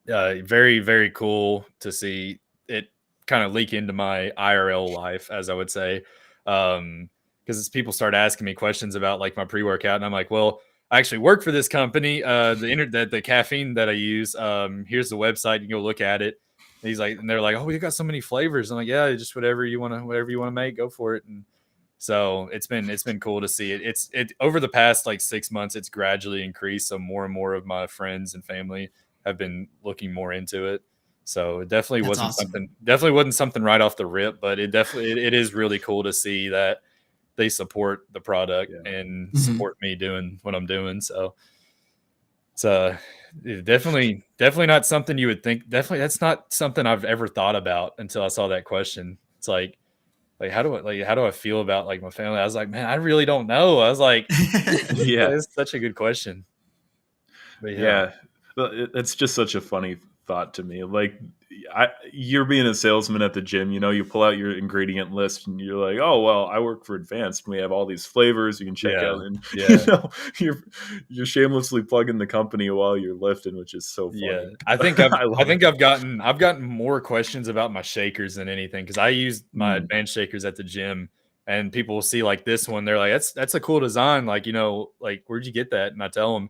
very, very cool to see it kind of leak into my IRL life, as I would say. Because people start asking me questions about like my pre-workout and I'm like, well, I actually work for this company. The caffeine that I use, here's the website, you can go look at it. And they're like, oh, you got so many flavors. I'm like, yeah, just whatever you want to make, go for it. And so it's been cool to see it. It over the past like 6 months, it's gradually increased. So more and more of my friends and family have been looking more into it. So it definitely wasn't something right off the rip, but it is really cool to see that they support the product and Mhm. support me doing what I'm doing. So it's definitely not something you would think. Definitely, that's not something I've ever thought about until I saw that question. It's like how do I feel about like my family? I was like, man, I really don't know. I was like, Yeah. it's such a good question. But Yeah, well, it's just such a funny thought to me. Like, you're being a salesman at the gym, you pull out your ingredient list and you're like, oh, well, I work for Advanced and we have all these flavors you can check Yeah, out. And, yeah. you're shamelessly plugging the company while you're lifting, which is so Yeah, funny. I think I love it. I've gotten more questions about my shakers than anything because I use my advanced shakers at the gym, and people will see like this one. They're like, that's a cool design. Like, like where'd you get that? And I tell them,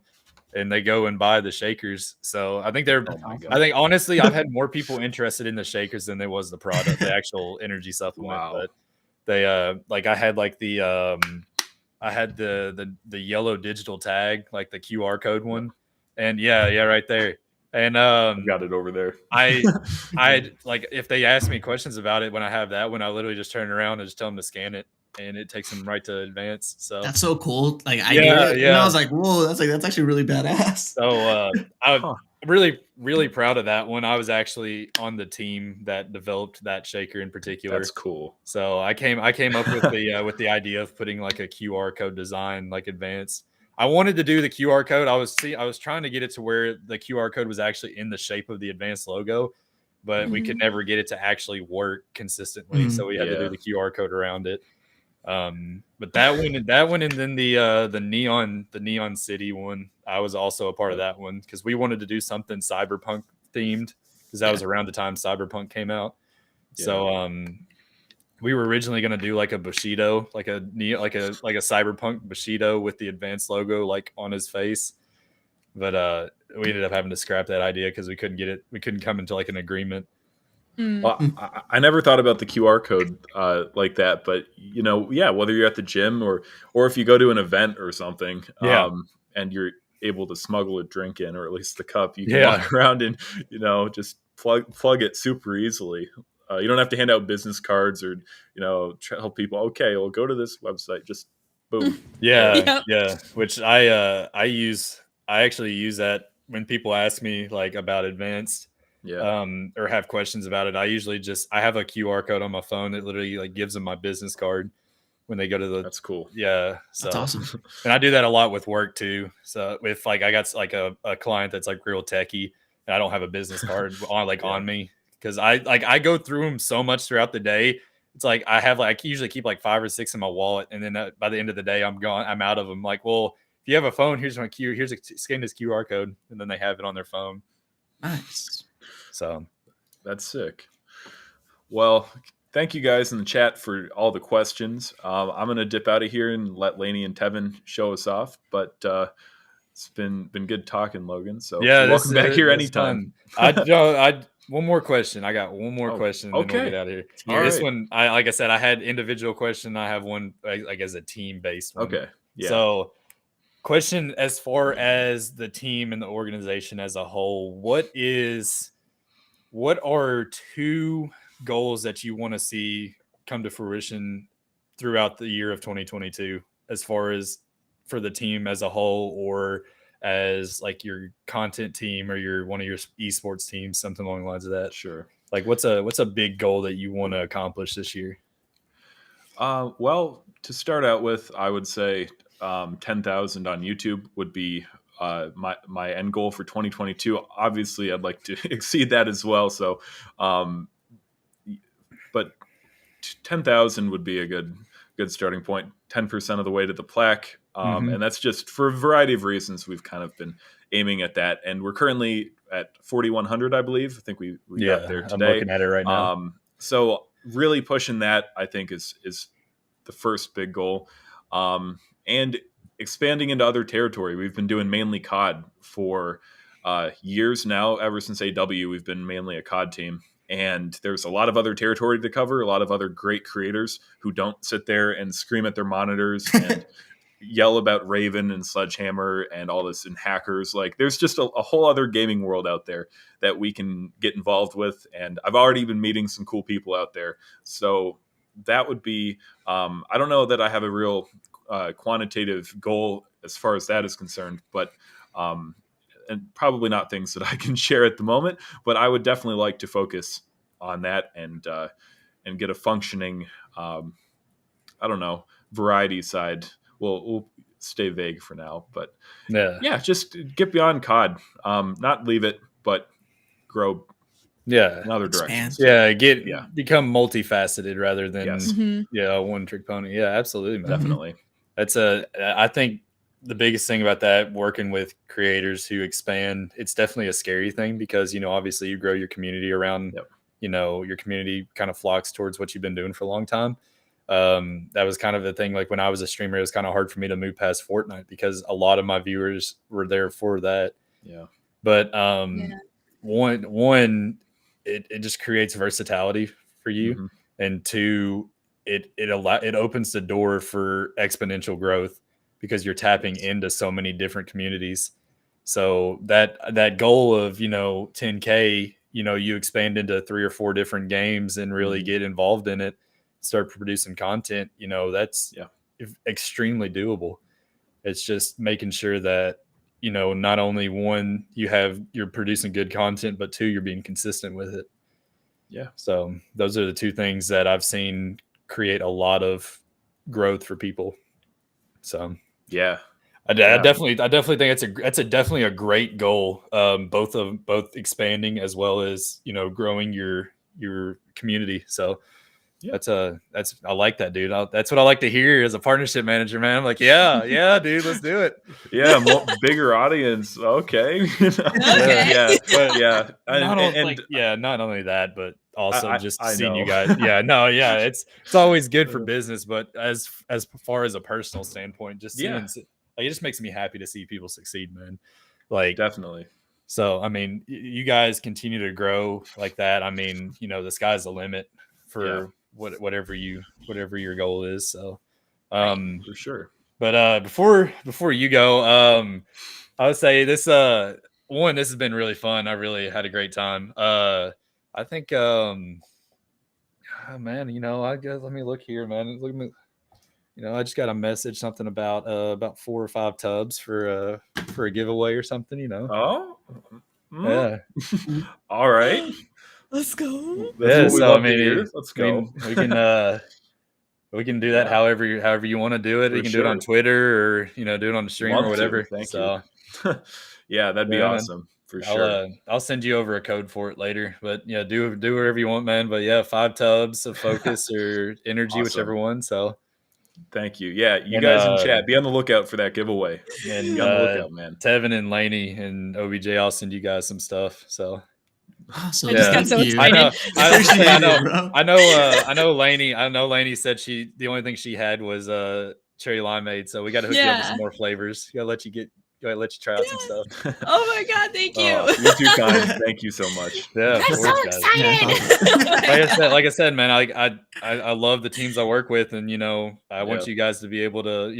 and they go and buy the shakers. So I think Oh my God. I think honestly, I've had more people interested in the shakers than there was the product, the actual energy supplement. Wow. But they like I had like I had the yellow digital tag, like the QR code one. And yeah, right there. And I've got it over there. I like if they ask me questions about it when I have that one, I literally just turn around and just tell them to scan it, and it takes them right to advance. So That's so cool. Like I Yeah, did it, and yeah. I was like, "Whoa, that's actually really badass." so I'm Huh. really proud of that one. I was actually on the team that developed that shaker in particular. That's cool. So I came up with the idea of putting like a QR code design, like advanced. I wanted to do the QR code. I was trying to get it to where the QR code was actually in the shape of the advanced logo, but we could never get it to actually work consistently. So we had to do the QR code around it. But that one, and then the neon city one, I was also a part of that one because we wanted to do something cyberpunk themed because that was around the time cyberpunk came out. So we were originally going to do like a Bushido, like a cyberpunk Bushido with the advanced logo like on his face, but we ended up having to scrap that idea because we couldn't come into like an agreement. Well, I never thought about the QR code like that, but whether you're at the gym or if you go to an event or something, and you're able to smuggle a drink in, or at least the cup, you can walk around and just plug it super easily. You don't have to hand out business cards or tell people, okay, we'll go to this website. Just boom. Yeah. Which I actually use that when people ask me like about advanced. Or have questions about it. I usually I have a QR code on my phone that literally like gives them my business card when they go to the. That's cool. Yeah, so That's awesome. And I do that a lot with work too. So if like I got like a client that's like real techie and I don't have a business card on me because I go through them so much throughout the day. It's like I usually keep like 5 or 6 in my wallet, and then by the end of the day I'm gone. I'm out of them. Like, well, if you have a phone, here's scan this QR code, and then they have it on their phone. Nice. So that's sick. Well, thank you guys in the chat for all the questions. I'm going to dip out of here and let Lainie and Tevin show us off. But it's been good talking, Logan. So yeah, welcome back here anytime. One more question. I got one more question, and then we'll get out of here. All this right. one, like I said, I had individual question. I have one like as a team based one. Okay. Yeah. So, question as far as the team and the organization as a whole, what are 2 goals that you want to see come to fruition throughout the year of 2022 as far as for the team as a whole, or as like your content team or one of your esports teams, something along the lines of that? Sure. Like what's a big goal that you want to accomplish this year? Well, to start out with, I would say 10,000 on YouTube would be my end goal for 2022. Obviously, I'd like to exceed that as well. So, but 10,000 would be a good starting point. 10% of the way to the plaque, and that's just for a variety of reasons. We've kind of been aiming at that, and we're currently at 4,100, I believe. I think we got there today. I'm looking at it right now. So really pushing that, I think, is the first big goal, and expanding into other territory. We've been doing mainly COD for years now. Ever since AW, we've been mainly a COD team. And there's a lot of other territory to cover, a lot of other great creators who don't sit there and scream at their monitors and yell about Raven and Sledgehammer and all this and hackers. Like, there's just a whole other gaming world out there that we can get involved with. And I've already been meeting some cool people out there. So that would be. I don't know that I have a real quantitative goal as far as that is concerned, but and probably not things that I can share at the moment. But I would definitely like to focus on that and get a functioning. I don't know, variety side. We'll stay vague for now, but yeah, just get beyond COD. Not leave it, but grow in other directions. Become multifaceted rather than Mhm. one trick pony. Yeah, absolutely, man. Definitely. I think the biggest thing about that, working with creators who expand, it's definitely a scary thing because, obviously you grow your community around, your community kind of flocks towards what you've been doing for a long time. That was kind of the thing. Like when I was a streamer, it was kind of hard for me to move past Fortnite because a lot of my viewers were there for that. Yeah. But one, it just creates versatility for you, Mhm. and two, it opens the door for exponential growth because you're tapping into so many different communities. So that goal of 10K, you expand into 3 or 4 different games and really get involved in it, start producing content. That's extremely doable. It's just making sure that not only one, you're producing good content, but 2, you're being consistent with it. Yeah. So those are the 2 things that I've seen create a lot of growth for people. So yeah, I definitely think that's definitely a great goal. Both expanding as well as growing your community. So that's I like that, dude. That's what I like to hear as a partnership manager, man. I'm like, yeah, dude, let's do it. Yeah, bigger audience. Okay. Okay. Yeah. Not only that, but also I seeing know. you guys. It's always good for business, but as far as a personal standpoint, just seeing, it just makes me happy to see people succeed, man. Like, definitely. So, I mean, you guys continue to grow like that. I mean, the sky's the limit for whatever your goal is. So, for sure. But before you go, I would say this this has been really fun. I really had a great time. I think man, I guess let me look here, man. I just got a message, something about 4 or 5 tubs for a giveaway or something. Oh, yeah. All right. Let's go. That's what we love to hear. Let's go. We can do that however you want to do it. You can do it on Twitter or do it on the stream or whatever. Thank you. Yeah, that'd be awesome for sure. I'll send you over a code for it later. But do whatever you want, man. But 5 tubs of focus or energy, whichever one. So thank you. Yeah, you guys in chat, be on the lookout for that giveaway. And be on the lookout, man. Tevin and Lainie and OBJ, I'll send you guys some stuff. So I just got so excited. I know Lainie said the only thing she had was cherry limeade, so we got to hook you up with some more flavors. Gotta let you try out some stuff. Oh my god, thank you. You're too kind. Thank you so much. Yeah, I'm so excited. Like I said, man, I love the teams I work with, and I want you guys to be able to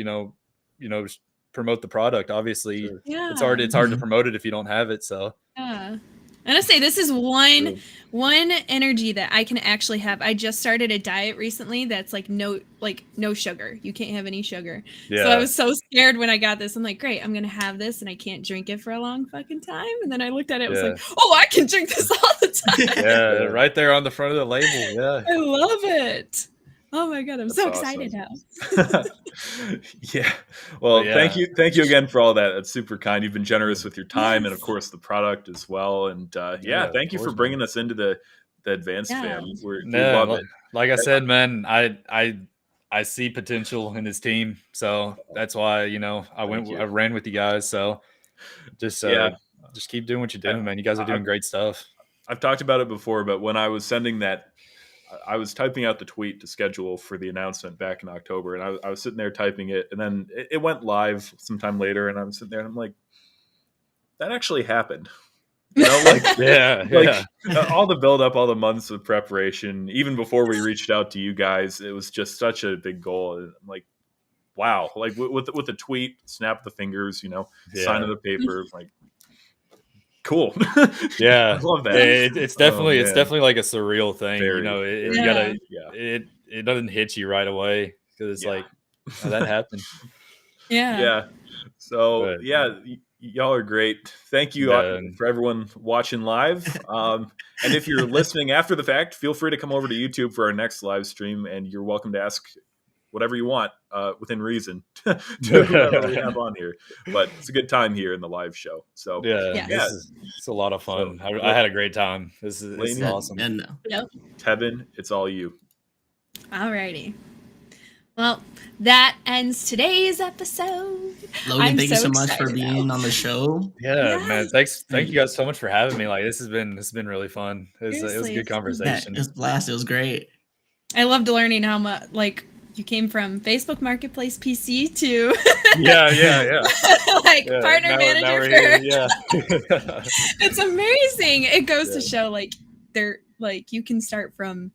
promote the product. Obviously, it's hard to promote it if you don't have it. So I'm gonna say this is one energy that I can actually have. I just started a diet recently that's no sugar. You can't have any sugar. Yeah. So I was so scared when I got this. I'm like, great, I'm gonna have this and I can't drink it for a long fucking time. And then I looked at it, was like, oh, I can drink this all the time. Yeah, right there on the front of the label. Yeah. I love it. Oh my god, I'm so excited now. Yeah. Well, thank you again for all that. That's super kind. You've been generous with your time and of course the product as well. And thank you for bringing us into the advanced fam. We love it. Like I said, man, I see potential in his team, so that's why I ran with you guys. So just keep doing what you're doing, man. You guys are doing great stuff. I've talked about it before, but when I was sending that, I was typing out the tweet to schedule for the announcement back in October, and I was sitting there typing it, and then it went live sometime later, and I was sitting there and I'm like, that actually happened. All the build up, all the months of preparation, even before we reached out to you guys, it was just such a big goal. And I'm like, wow, like with the tweet, snap the fingers, sign of the paper, like, cool. Yeah, I love that. It's definitely like a surreal thing. it doesn't hit you right away because it's Yeah. like, oh, that happened. Yeah. Yeah. So But- yeah, y'all are great. Thank you Yeah. for everyone watching live. And if you're listening after the fact, feel free to come over to YouTube for our next live stream, and you're welcome to ask whatever you want within reason to whoever we have on here. But it's a good time here in the live show. So Yeah, Yes. it's a lot of fun. So, I had a great time. This is Lainie? awesome. And Tevin, it's all you. Alrighty. Well, that ends today's episode. Logan, I'm thank you so much for excited being now. on the show. Yeah, Yes. man. Thank you guys so much for having me. Like this has been really fun. It was a Seriously, good it's- Yeah, conversation. it was a blast. It was great. I loved learning how much like you came from Facebook Marketplace PC to Yeah. like Yeah, partner now manager. we're For, here, yeah. it's amazing. It goes to Yeah. show like they're like you can start from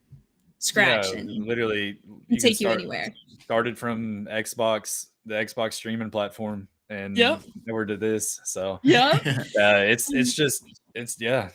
scratch Yeah, and literally can take you anywhere. Started from the Xbox streaming platform, and Yep. now we're to this. So Yeah. it's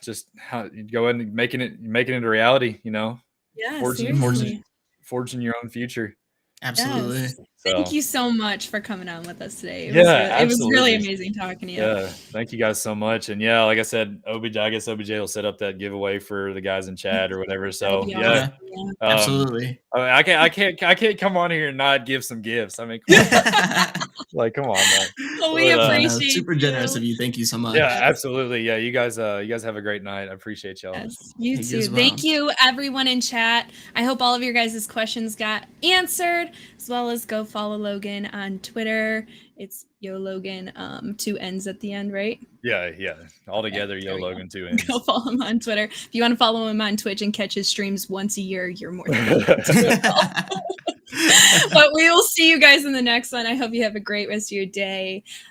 just how you go in and making it a reality, you know, Yeah. Forging- Seriously. forging your own future. Absolutely. Yes. So, Thank you so much for coming on with us today. It Yeah, was really absolutely. amazing talking to you. Yeah, thank you guys so much. And yeah, like I said, I guess OBJ will set up that giveaway for the guys in chat or whatever. So That'd be yeah, awesome. Yeah. Absolutely. I can't come on here and not give some gifts. I mean, come on, like come on, man. Well, we But, appreciate super generous you. of you. Thank you so much. Yeah, absolutely. Yeah, you guys have a great night. I appreciate y'all. Yes, you Thank you too. as well. Thank you, everyone in chat. I hope all of your guys' questions got answered, as well as go follow Logan on Twitter. It's YoLogann, 2 N's at the end, right? Yeah. All together, there we go. YoLogann 2 N's. Go follow him on Twitter. If you want to follow him on Twitch and catch his streams once a year, you're more than welcome to. But we will see you guys in the next one. I hope you have a great rest of your day.